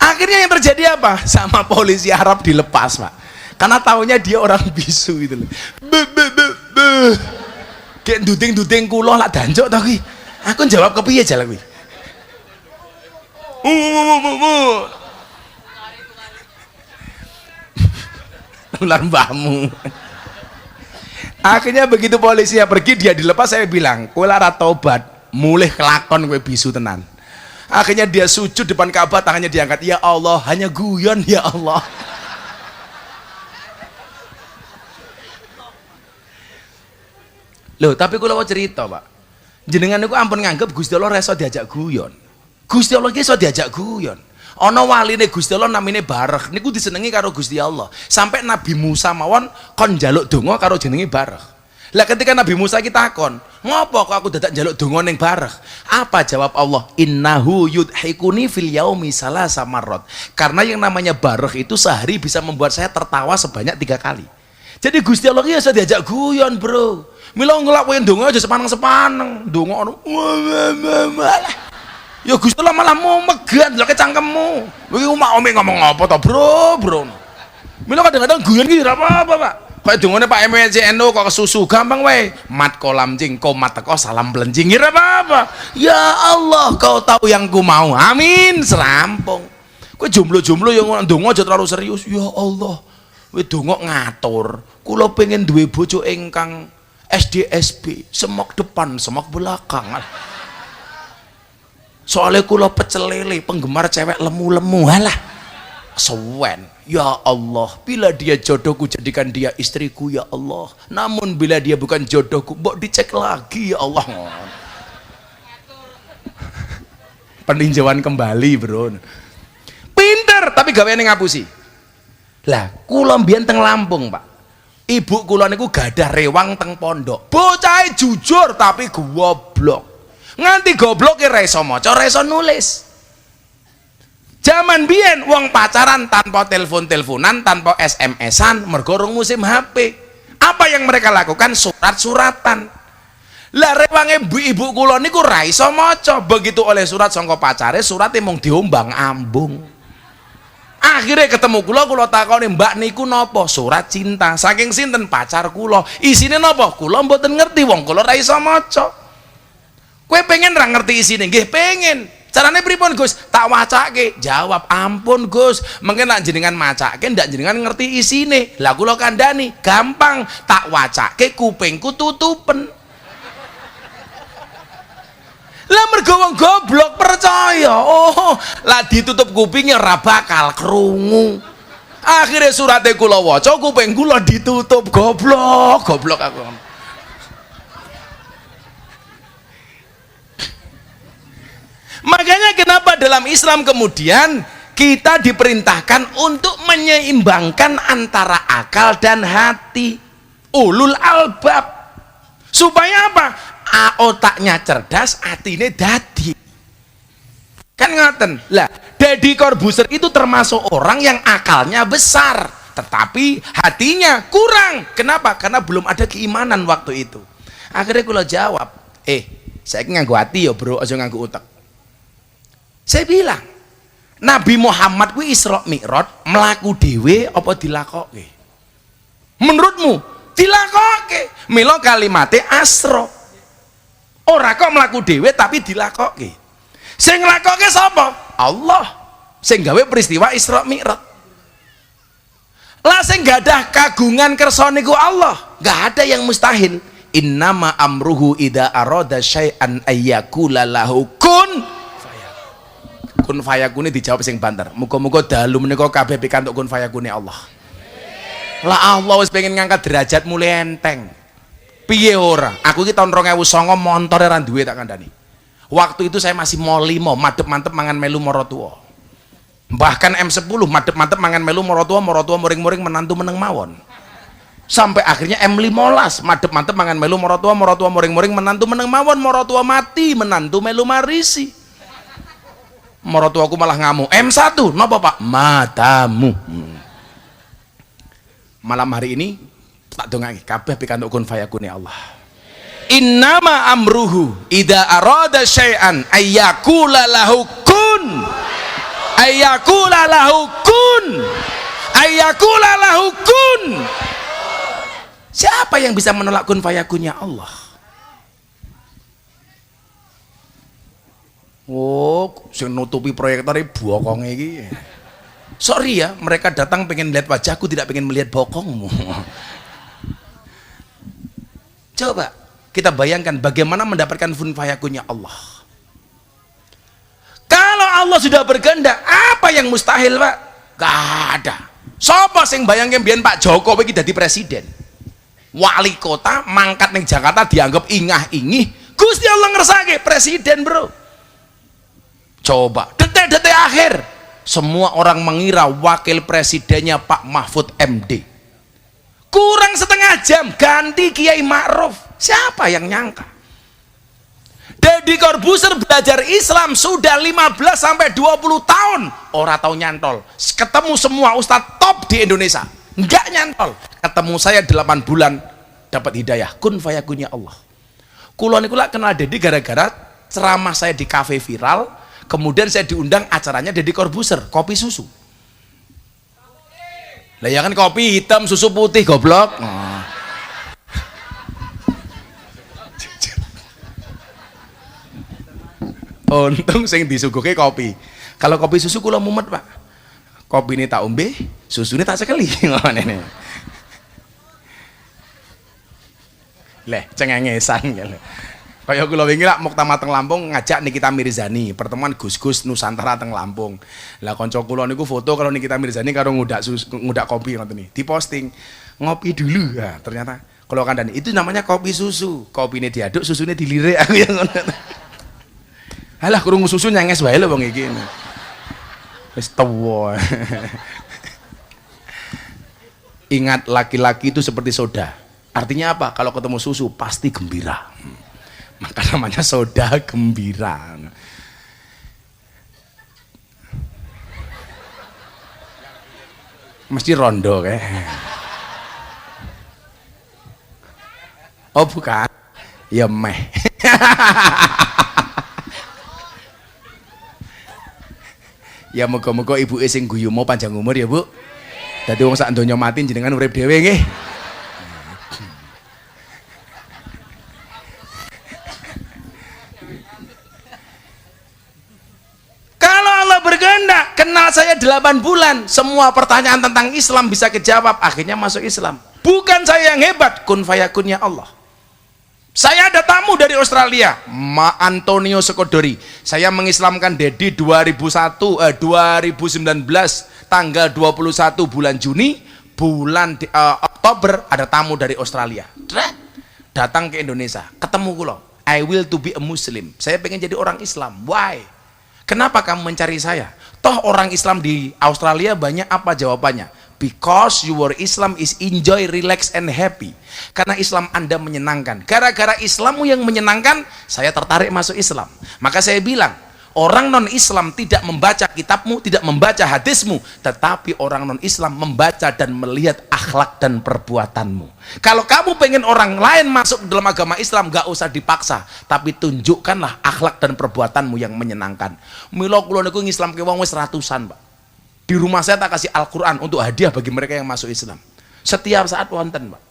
Akhirnya yang terjadi apa? Sama polisi Arab dilepas, Pak. Karena taunya dia orang bisu gitu loh. Kayak duding-duding kulo lah dancuk tau ki. Aku jawab kepiye jalan kuwi. Ular mbahmu. Akhirnya begitu polisinya pergi, dia dilepas, saya bilang, kowe lara tobat, mulih kelakon kowe bisu tenan. Akhirnya dia sujud depan Ka'bah, tangannya diangkat, ya Allah, hanya guyon ya Allah. Loh, tapi kalau mau cerita, Pak, jenengan itu ampun nganggep Gusti Allah reso diajak guyon. Gusti Allah ki iso diajak guyon. Ana waline Gusti Allah namine Bareh, niku disenengi karo Gusti Allah. Sampai Nabi Musa mawon kon njaluk donga karo jenenge Bareh. Lah ketika Nabi Musa ki takon, "Ngopo kok aku dadak njaluk donga ning Bareh?" Apa jawab Allah? "Innahu yudhikuni fil yaumi salasa marrat." Karena yang namanya Bareh itu sehari bisa membuat saya tertawa sebanyak 3 kali. Jadi Gusti Allah ki iso diajak guyon, Bro. Mila ngelakuin donga aja sepaneng-sepaneng. Donga ono ya Gusti Allah malah mau megat lho kecangkemmu. Iki umak ome ngomong apa to, Bro? Mila kadang-kadang guyon ki ora apa-apa, Pak. Kayak dongane Pak MWCNO kok kesusu gampang wae. Mat kolam jing komat teko salam blenjing ora apa-apa. Ya Allah, kau tahu yang ku mau. Amin, serampung. Kowe jomblo-jomblo yang ndonga aja terlalu serius. Ya Allah, kowe ndonga ngatur. Kula pengen duwe bojo ingkang SDSB, semak depan, semak belakang. Soalnya kula pecel lele, penggemar cewek lemu-lemu. Halah sewen. Ya Allah, bila dia jodohku jadikan dia istriku ya Allah. Namun bila dia bukan jodohku, mbok dicek lagi ya Allah. Peninjauan kembali, Bro. Pinter tapi gaweane ngapusi. Lah kula mbiyen teng Lampung, Pak. Ibu kula niku gadah rewang teng pondok. Bocahe jujur tapi goblok. Nganti gobloke ra iso maca, ra iso nulis. Zaman biyen wong pacaran tanpa telepon-teleponan, tanpa SMS-an, mergo rung musim HP. Apa yang mereka lakukan? Surat-suratan. Lah rewange ibu kula niku ra iso maca, begitu oleh surat saka pacare, surate mung diombang-ambung. Akhirnya ketemu kula takoni, "Mbak niku napa?" "Surat cinta." "Saking sinten?" "Pacar kula." "Isine napa?" "Kula mboten ngerti, wong kula ra iso maca." "Kowe pengen ra ngerti isine?" "Nggih pengen." "Carane pripun, Gus?" "Tak wacake." Jawab, "Ampun, Gus, mungkin nak jenengan macake ndak jenengan ngerti isine." Lah kula kandhani, "Gampang, tak wacake kupingku tutupen." Lah mergo wong goblok percaya. Oh, lah ditutup kupingnya ora bakal krungu. Akhirnya surate kula waca, kuping kula ditutup. Goblok aku. Makanya kenapa dalam Islam kemudian kita diperintahkan untuk menyeimbangkan antara akal dan hati. Ulul albab. Supaya apa? Otaknya cerdas, atine dadi. Kan ngaten. Lah, Deddy Corbuzier itu termasuk orang yang akalnya besar, tetapi hatinya kurang. Kenapa? Karena belum ada keimanan waktu itu. Akhirnya kula jawab, saya nganggo hati ya, Bro, aja nganggo utek. Saya bilang, Nabi Muhammad kuwi Isra Mi'raj mlaku dhewe apa dilakoke? Menurutmu dilakoke. Mila kalimate asra. Ora kok mlaku dhewe tapi dilakoke. Sing nglakoke sapa? Allah. Sing gawe peristiwa Isra Mi'raj. Lah sing gadah kagungan kersa niku Allah. Enggak ada yang mustahil. Innama amruhu idza arada syai'an ayyakula lahu kun fayakun. Kun fayakune dijawab sing banter. Muga-muga dalu menika kabeh pikantuk kun fayakune Allah. Lah Allah wis pengen ngangkat derajatmu enteng. Piye ora? Aku iki tahun 2009 montore ra duwe tak kandhani. Waktu itu saya masih mau 5, madep-mantep mangan melu maratuwa. Bahkan M10 madep-mantep mangan melu maratuwa muring-muring menantu meneng mawon. Sampai akhirnya M15 madep-mantep mangan melu maratuwa muring-muring menantu meneng mawon, maratuwa mati, menantu melu marisi. Mertuaku malah ngamuk. M1 napa Pak? Matamu. Malam hari ini tak dongake kabeh pikantuk kun fayakun ya Allah. Innama amruhu idza arada syai'an ayyakula lahu kun. Ayyakula lahu kun. Ayyakula lahu kun. Siapa yang bisa menolak kun fayakunnya Allah? Oh, sing nutupi proyektor bokong iki. Sorry ya, mereka datang pengen lihat wajahku, tidak pengen melihat bokongmu. Coba kita bayangkan bagaimana mendapatkan kun fayakunnya Allah. Kalau Allah sudah berkehendak, apa yang mustahil, Pak? Gak ada. Sapa sing bayangke biyen Pak Jokowi iki dadi presiden? Wali kota mangkat ning Jakarta dianggap ingah-ingih. Gusti Allah ngersake presiden, Bro. Coba detik-detik akhir semua orang mengira wakil presidennya Pak Mahfud MD. Kurang setengah jam ganti Kiai Ma'ruf. Siapa yang nyangka? Deddy Corbuzier belajar Islam sudah 15 sampai 20 tahun, ora tahu nyantol. Ketemu semua ustadz top di Indonesia, enggak nyantol. Ketemu saya 8 bulan dapat hidayah. Kun fayakunnya Allah. Kulo niku lak kenal Deddy gara-gara ceramah saya di kafe viral. Kemudian saya diundang acaranya Deddy Corbuzier, kopi susu. Lah ya kan kopi hitam, susu putih, goblok. Untung sing disuguhke kopi. Kalau kopi susu kula mumet, Pak. Kopi ini tak ombe, susu ini tak sekeli. Ngene. Leh, cengengesan ya. Kayak kula wingi lak muktamar teng Lampung ngajak Nikita Mirzani, pertemuan Gus-gus Nusantara teng Lampung. Lah kanca kula niku foto kalau Nikita Mirzani karo ngudak kopi ngoten iki. Diposting, ngopi dulu. Nah, ternyata kalau kandhani itu namanya kopi susu. Kopine diaduk, susune dilirik aku yang ngono. Halah krungu susu nyanges wae lho wong iki. Wis tuwa. Ingat laki-laki itu seperti soda. Artinya apa? Kalau ketemu susu pasti gembira. Maka namanya soda gembira. Mesti rondo kayak. Oh bukan, ya meh. Ya moga-moga ibu sing guyu mau panjang umur ya Bu. Dadi wong sak donya mati jenengan urip dhewe nggih. Kenal saya 8 bulan, semua pertanyaan tentang Islam bisa kejawab, akhirnya masuk Islam. Bukan saya yang hebat, kun fayakunnya Allah. Saya ada tamu dari Australia, Ma Antonio Sekodori. Saya mengislamkan Dedi 2019 tanggal 21 bulan Juni, bulan Oktober ada tamu dari Australia. Datang ke Indonesia, ketemu kulo. I will to be a Muslim. Saya pengen jadi orang Islam. Why? Kenapa kamu mencari saya? Toh orang Islam di Australia banyak. Apa jawabannya? Because your Islam is enjoy, relax and happy. Karena Islam Anda menyenangkan. Gara-gara Islammu yang menyenangkan, saya tertarik masuk Islam. Maka saya bilang, orang non-Islam tidak membaca kitabmu, tidak membaca hadismu, tetapi orang non-Islam membaca dan melihat akhlak dan perbuatanmu. Kalau kamu pengen orang lain masuk dalam agama Islam, gak usah dipaksa, tapi tunjukkanlah akhlak dan perbuatanmu yang menyenangkan. Mila kula niku ngislamke wong wis ratusan, Pak. Di rumah saya tak kasih Al-Quran untuk hadiah bagi mereka yang masuk Islam. Setiap saat wonten, Pak.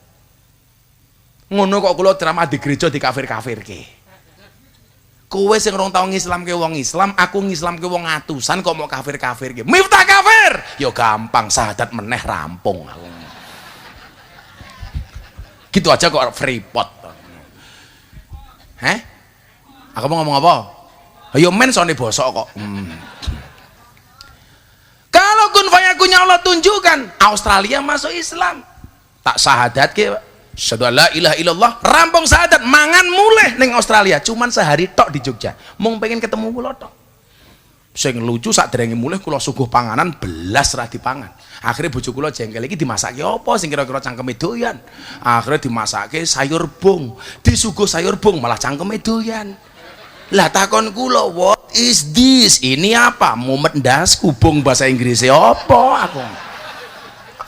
Ngono kok kula ceramah di gereja di kafir-kafirke. Kowe sing rong tau ngislamke wong Islam, aku ngislamke wong atusan kok mau kafir-kafirke. Miftah kafir. Yo gampang, syahadat meneh rampung aku. Gitu aja kok freeport. Heh? Aku mau ngomong apa? Ayo men sone bosok kok. Kalau kun fayakunnya Allah tunjukkan, Australia masuk Islam. Tak syahadat ke, Asyhadu alla ilaha illallah, rampung syahadat, mangan mulih ning Australia, cuman sehari tok di Jogja. Mung pengen ketemu kula tok. Sing lucu sakderenge mulih kula suguh panganan belas ra dipangan. Akhirnya bojo kula jengkel iki dimasake apa sing kira-kira cangkeme doyan. Akhirnya dimasake sayur bung, disuguh sayur bung malah cangkeme doyan. Lah takon kula, what is this? Ini apa? Mumet ndas kubung bahasa Inggrisnya apa aku?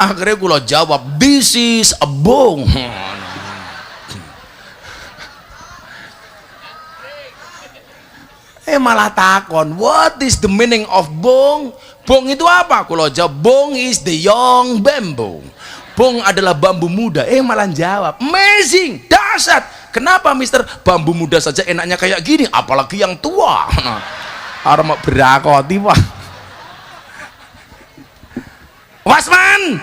Akhirnya kula jawab, this is a bong. Malah takon, what is the meaning of bong? Bong itu apa? Kula jawab, bong is the young bamboo. Bong adalah bambu muda. Malah jawab, amazing, dahsyat. Kenapa mister? Bambu muda saja enaknya kayak gini, apalagi yang tua. Orang mau berakoti pak. Wasman,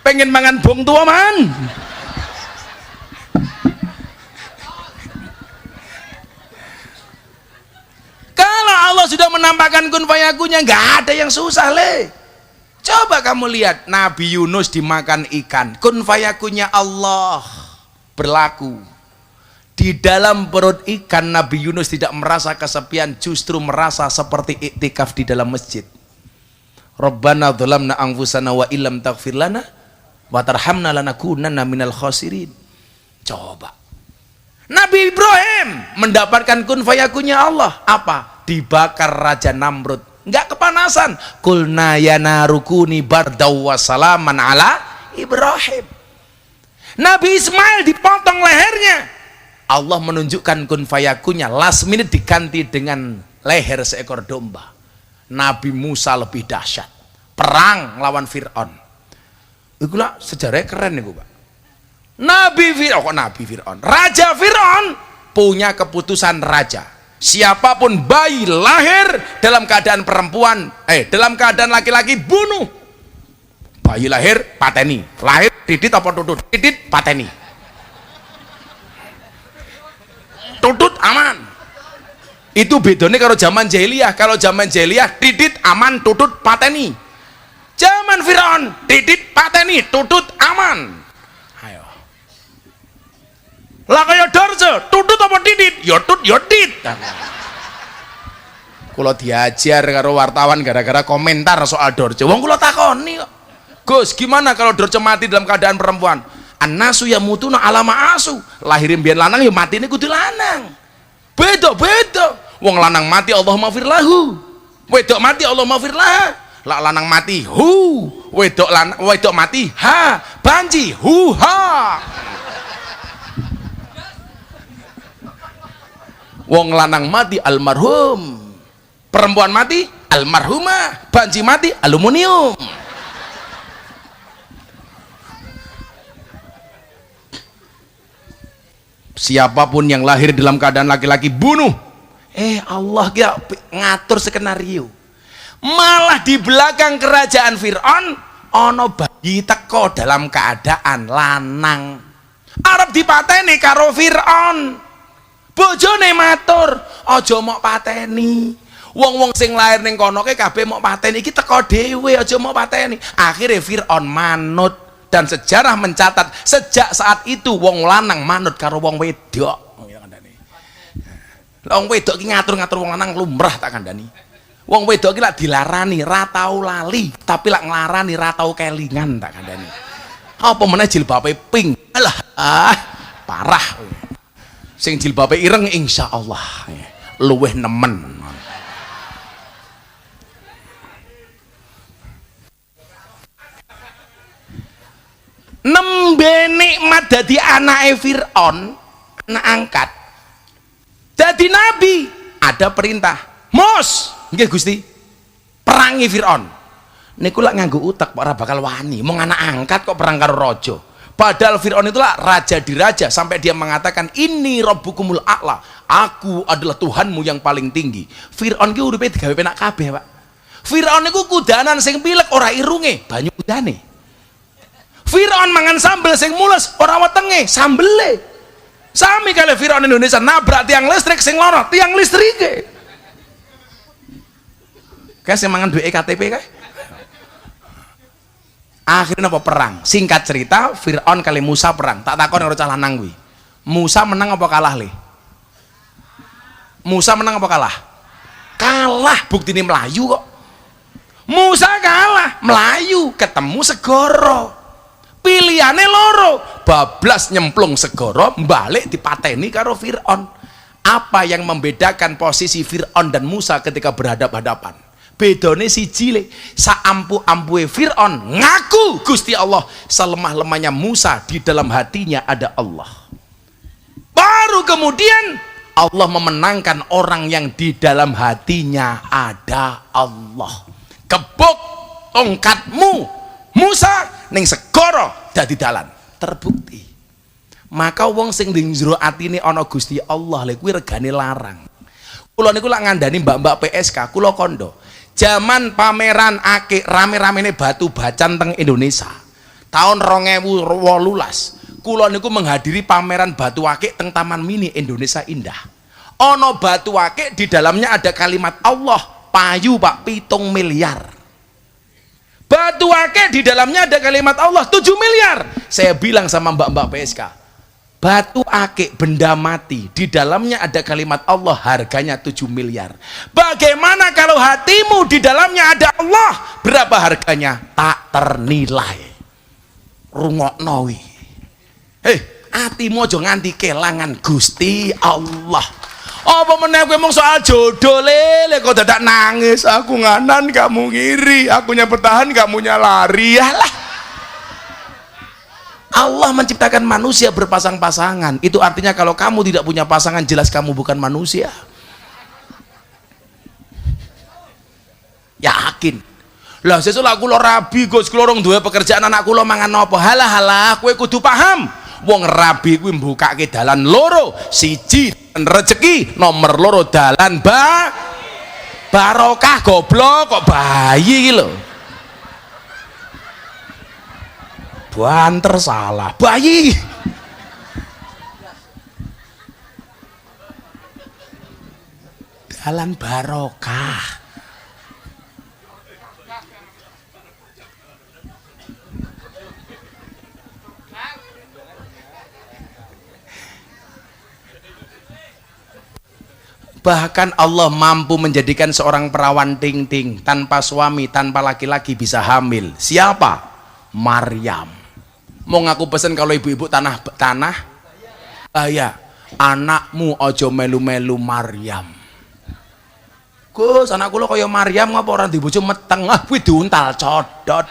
pengen mangan bong tua man. Kalau Allah sudah menampakkan kun fayakunnya, nggak ada yang susah le. Coba kamu lihat Nabi Yunus dimakan ikan, kun fayakunnya Allah berlaku. Di dalam perut ikan Nabi Yunus tidak merasa kesepian, justru merasa seperti iktikaf di dalam masjid. Rabbana dzalamna anfusana wa illam taghfir lana wa tarhamna lanakunanna minal khasirin. Coba Nabi Ibrahim mendapatkan kun fayakunnya Allah, apa? Dibakar Raja Namrud, nggak kepanasan. Kulna ya narukuni bardaw wa salaman ala Ibrahim. Nabi Ismail dipotong lehernya, Allah menunjukkan kun fayakunnya, last minute diganti dengan leher seekor domba. Nabi Musa lebih dahsyat, perang lawan Fir'aun. Itulah sejarahnya keren nih Pak. Nabi Fir'aun, Raja Fir'aun punya keputusan raja, siapapun bayi lahir dalam keadaan perempuan, dalam keadaan laki-laki bunuh. Bayi lahir pateni, lahir titit apa tutut, titit pateni, tutut aman. Itu bedanya kalau zaman jahiliyah. Kalau zaman jahiliyah titit aman, tutut pateni. Zaman Fir'aun titit pateni, tutut aman. Lah kaya Dorce, tutut apa titit? Ya tut, ya tit. Kula diajar karo wartawan gara-gara komentar soal Dorce. Wong kula takoni kok. Gus, gimana kalau Dorce mati dalam keadaan perempuan? Annasu yamutuna ala ma'asu. Lahirin biyen lanang ya matine kudu lanang. Beda-beda. Wong lanang mati Allah maghfir lahu. Wedok mati Allah maghfir laha. Lah lanang mati hu, wedok mati ha. Banji hu ha. Wong lanang mati almarhum, perempuan mati almarhumah, banci mati aluminium. Siapapun yang lahir dalam keadaan laki-laki bunuh. Allah ya ngatur skenario. Malah di belakang kerajaan Fir'aun ono bayi teko dalam keadaan lanang. Arab dipateni karo Fir'aun. Bojone matur, aja mok pateni. Wong-wong sing lahir ning kono ke kabeh mok pateni, iki teko dhewe, aja mok pateni. Akhirnya Fir'aun manut, dan sejarah mencatat sejak saat itu wong lanang manut karo wong wedok. Wong wedok ki ngatur-ngatur wong lanang lumrah tak kandhani. Wong wedok ki lak dilarani ra tau lali, tapi lak nglarani ra tau kelingan tak kandhani. Apa meneh jilbabe pink. Alah, parah. Sing jilbabe ireng insyaallah luweh nemen. Nembe nikmat dadi anake Fir'aun, anak angkat dadi nabi, ada perintah, "Mos, nggih Gusti, perangi Fir'aun." Niku lak nganggo utek ora bakal wani, mung anak angkat kok perang karo raja. Padahal Fir'aun itulah raja di raja, sampai dia mengatakan, "Ini Rabbukumul A'la, aku adalah Tuhanmu yang paling tinggi." Fir'aun ki uripe digawe penak kabeh, Pak. Fir'aun niku kudanan sing pilek ora irunge, banyu udane. Fir'aun mangan sambel sing mules ora wetenge, sambele. Sami kali Fir'aun Indonesia nabrak tiang listrik sing lara, tiang listrike. Kae sing mangan duwe KTP kae. Akhirnya apa perang? Singkat cerita, Fir'aun kali Musa perang. Tak takon karo cah lanang kuwi. Musa menang apa kalah le? Musa menang apa kalah? Kalah, buktine melayu kok. Musa kalah, melayu, ketemu segoro. Pilihannya loro, bablas nyemplung segara, balik dipateni karo Fir'aun. Apa yang membedakan posisi Fir'aun dan Musa ketika berhadap-hadapan? Bedone siji le, saampu-ampue Fir'aun ngaku Gusti Allah, selemah-lemahnya Musa di dalam hatinya ada Allah. Baru kemudian Allah memenangkan orang yang di dalam hatinya ada Allah. Kebok tongkatmu Musa ning segara dadi dalan, terbukti. Maka wong sing ning jero atine ana Gusti Allah lha kuwi regane larang. Kula niku lak ngandani mbak-mbak PSK, kula kondo. Zaman pameran akik rame-ramene batu bacan teng Indonesia. Tahun 2018, kula niku menghadiri pameran batu akik teng Taman Mini Indonesia Indah. Ana batu akik di dalamnya ada kalimat Allah, payu Pak 7 miliar. Batu akik di dalamnya ada kalimat Allah 7 miliar. Saya bilang sama mbak-mbak PSK, batu akik benda mati di dalamnya ada kalimat Allah harganya 7 miliar. Bagaimana kalau hatimu di dalamnya ada Allah? Berapa harganya? Tak ternilai. Rungokno wi. Hei, atimu aja nganti kelangan Gusti Allah. Apa meneh kowe mung soal jodoh lele kok dadak nangis, aku nganan kamu ngiri, akunya bertahan kamunya lari. Yalah. Allah menciptakan manusia berpasang-pasangan. Itu artinya kalau kamu tidak punya pasangan, jelas kamu bukan manusia. Yakin. Lah sesuk lak kula rabi Gus, kula rong duwe pekerjaan, anak kula mangan apa? Halah kowe kudu paham. Wong rabi kuwi mbukake dalan loro. Siji rezeki, nomor loro dalan barokah. Goblok kok bayi iki lho. Banter salah bayi. Dalan barokah. Bahkan Allah mampu menjadikan seorang perawan ting-ting tanpa suami, tanpa laki-laki bisa hamil. Siapa? Maryam. Mau ngaku pesen kalau ibu-ibu tanah ya, anakmu ojo melu-melu Maryam. Gus, anakku lo kaya Maryam ngapa orang dibojo meteng? Ah, kuwi diuntal codot.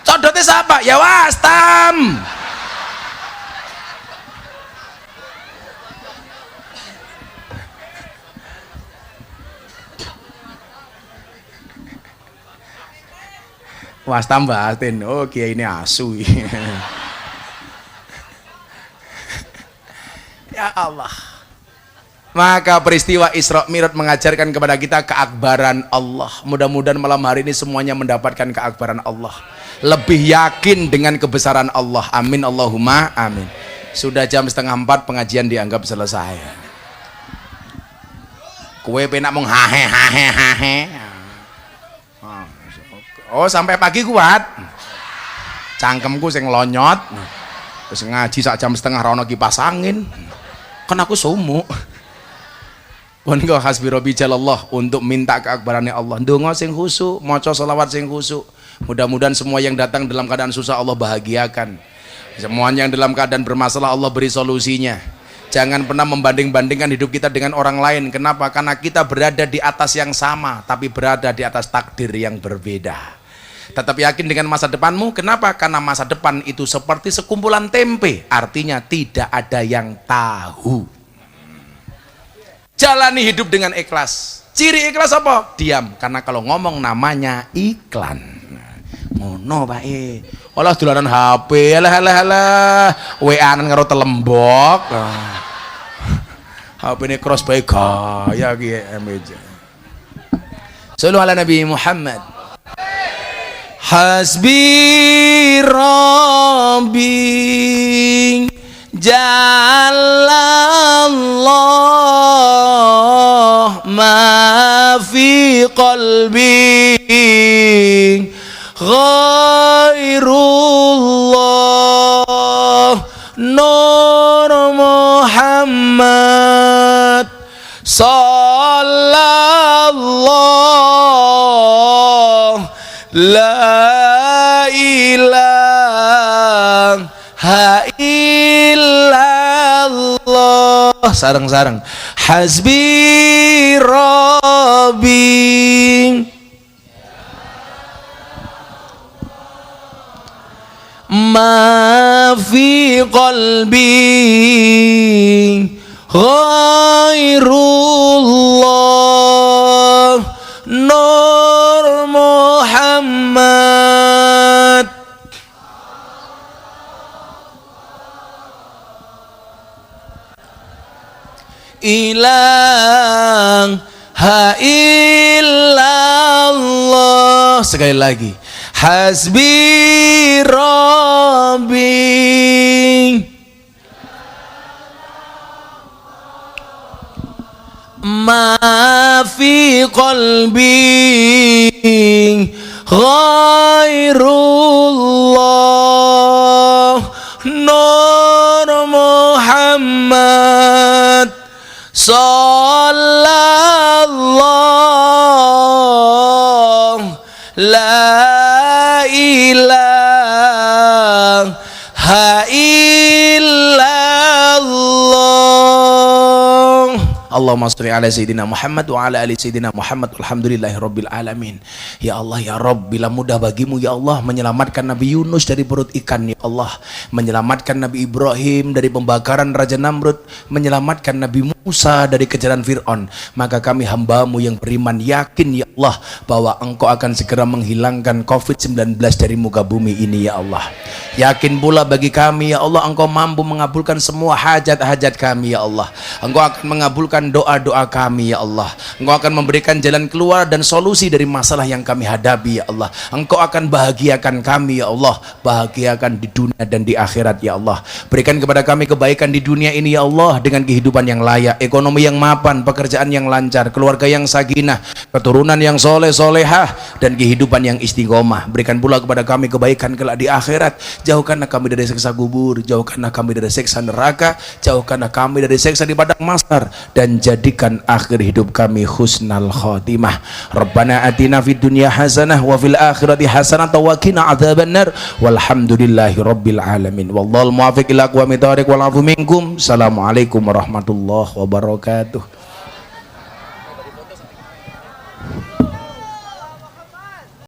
Codotnya siapa? Ya wastam. Wastam batin. Oh, kiai ini asu. Ya Allah. Maka peristiwa Isra Mi'raj mengajarkan kepada kita keakbaran Allah. Mudah-mudahan malam hari ini semuanya mendapatkan keakbaran Allah. Lebih yakin dengan kebesaran Allah. Amin Allahumma amin. Sudah jam 3:30 pengajian dianggap selesai. Kue penak mung hahe. Oh, sampai pagi kuat. Cangkemku sing lonyot. Terus ngaji sak jam setengah ra ono kipas angin. Kan aku sumuk. Pun kok hasbi rabbi jalallah untuk minta keakbarannya Allah. Ndonga sing khusyuk, maca selawat sing khusyuk. Mudah-mudahan semua yang datang dalam keadaan susah Allah bahagiakan. Semua yang dalam keadaan bermasalah Allah beri solusinya. Jangan pernah membanding-bandingkan hidup kita dengan orang lain. Kenapa? Karena kita berada di atas yang sama, tapi berada di atas takdir yang berbeda. Tetap yakin dengan masa depanmu. Kenapa? Karena masa depan itu seperti sekumpulan tempe. Artinya tidak ada yang tahu. Jalani hidup dengan ikhlas. Ciri ikhlas apa? Diam. Karena kalau ngomong namanya iklan. Ngono Pak olah dolanan HP. Alah WA-an karo telembok. HP ini cross by gaya meja. Sallu ala Nabi Muhammad. Hasbi Rabbi Jalallah ma fi qalbi ghairullah Nur Muhammad sallallahu la ilaha illallah. Sareng-sareng. Hasbi Rabbi ma fi qalbi ghairullah Nur Muhammad. Ilaha illallah. Sekali lagi. Hasbi Rabbi ma fi qalbi ghairullah Nur Muhammad sallallahu la ilaha illallah. Allahumma sholli ala sayyidina Muhammad wa ala ali sayyidina Muhammad walhamdulillahi rabbil alamin. Ya Allah ya Rabb, bila mudah bagimu ya Allah menyelamatkan Nabi Yunus dari perut ikan, ya Allah menyelamatkan Nabi Ibrahim dari pembakaran Raja Namrud, menyelamatkan Nabi Musa dari kejaran Fir'aun, maka kami hambamu yang beriman yakin ya Allah bahwa engkau akan segera menghilangkan COVID-19 dari muka bumi ini ya Allah. Yakin pula bagi kami ya Allah engkau mampu mengabulkan semua hajat-hajat kami ya Allah. Engkau akan mengabulkan doa-doa kami ya Allah. Engkau akan memberikan jalan keluar dan solusi dari masalah yang kami hadapi ya Allah. Engkau akan bahagiakan kami ya Allah, bahagiakan di dunia dan di akhirat ya Allah. Berikan kepada kami kebaikan di dunia ini ya Allah dengan kehidupan yang layak, ekonomi yang mapan, pekerjaan yang lancar, keluarga yang sakinah, keturunan yang soleh solehah, dan kehidupan yang istiqomah. Berikan pula kepada kami kebaikan kelak di akhirat. Jauhkanlah kami dari siksa kubur, jauhkanlah kami dari siksa neraka, jauhkanlah kami dari siksa di padang mahsyar, dan jadikan akhir hidup kami husnal khotimah. Rabbana atina fid dunya hasanah wa fil akhirati hasanah wa qina adzabannar. Walhamdulillahi rabbil alamin. Wallahul muwaffiq ila aqwamit thoriq wal afu minkum. Assalamualaikum warahmatullahi wabarakatuh.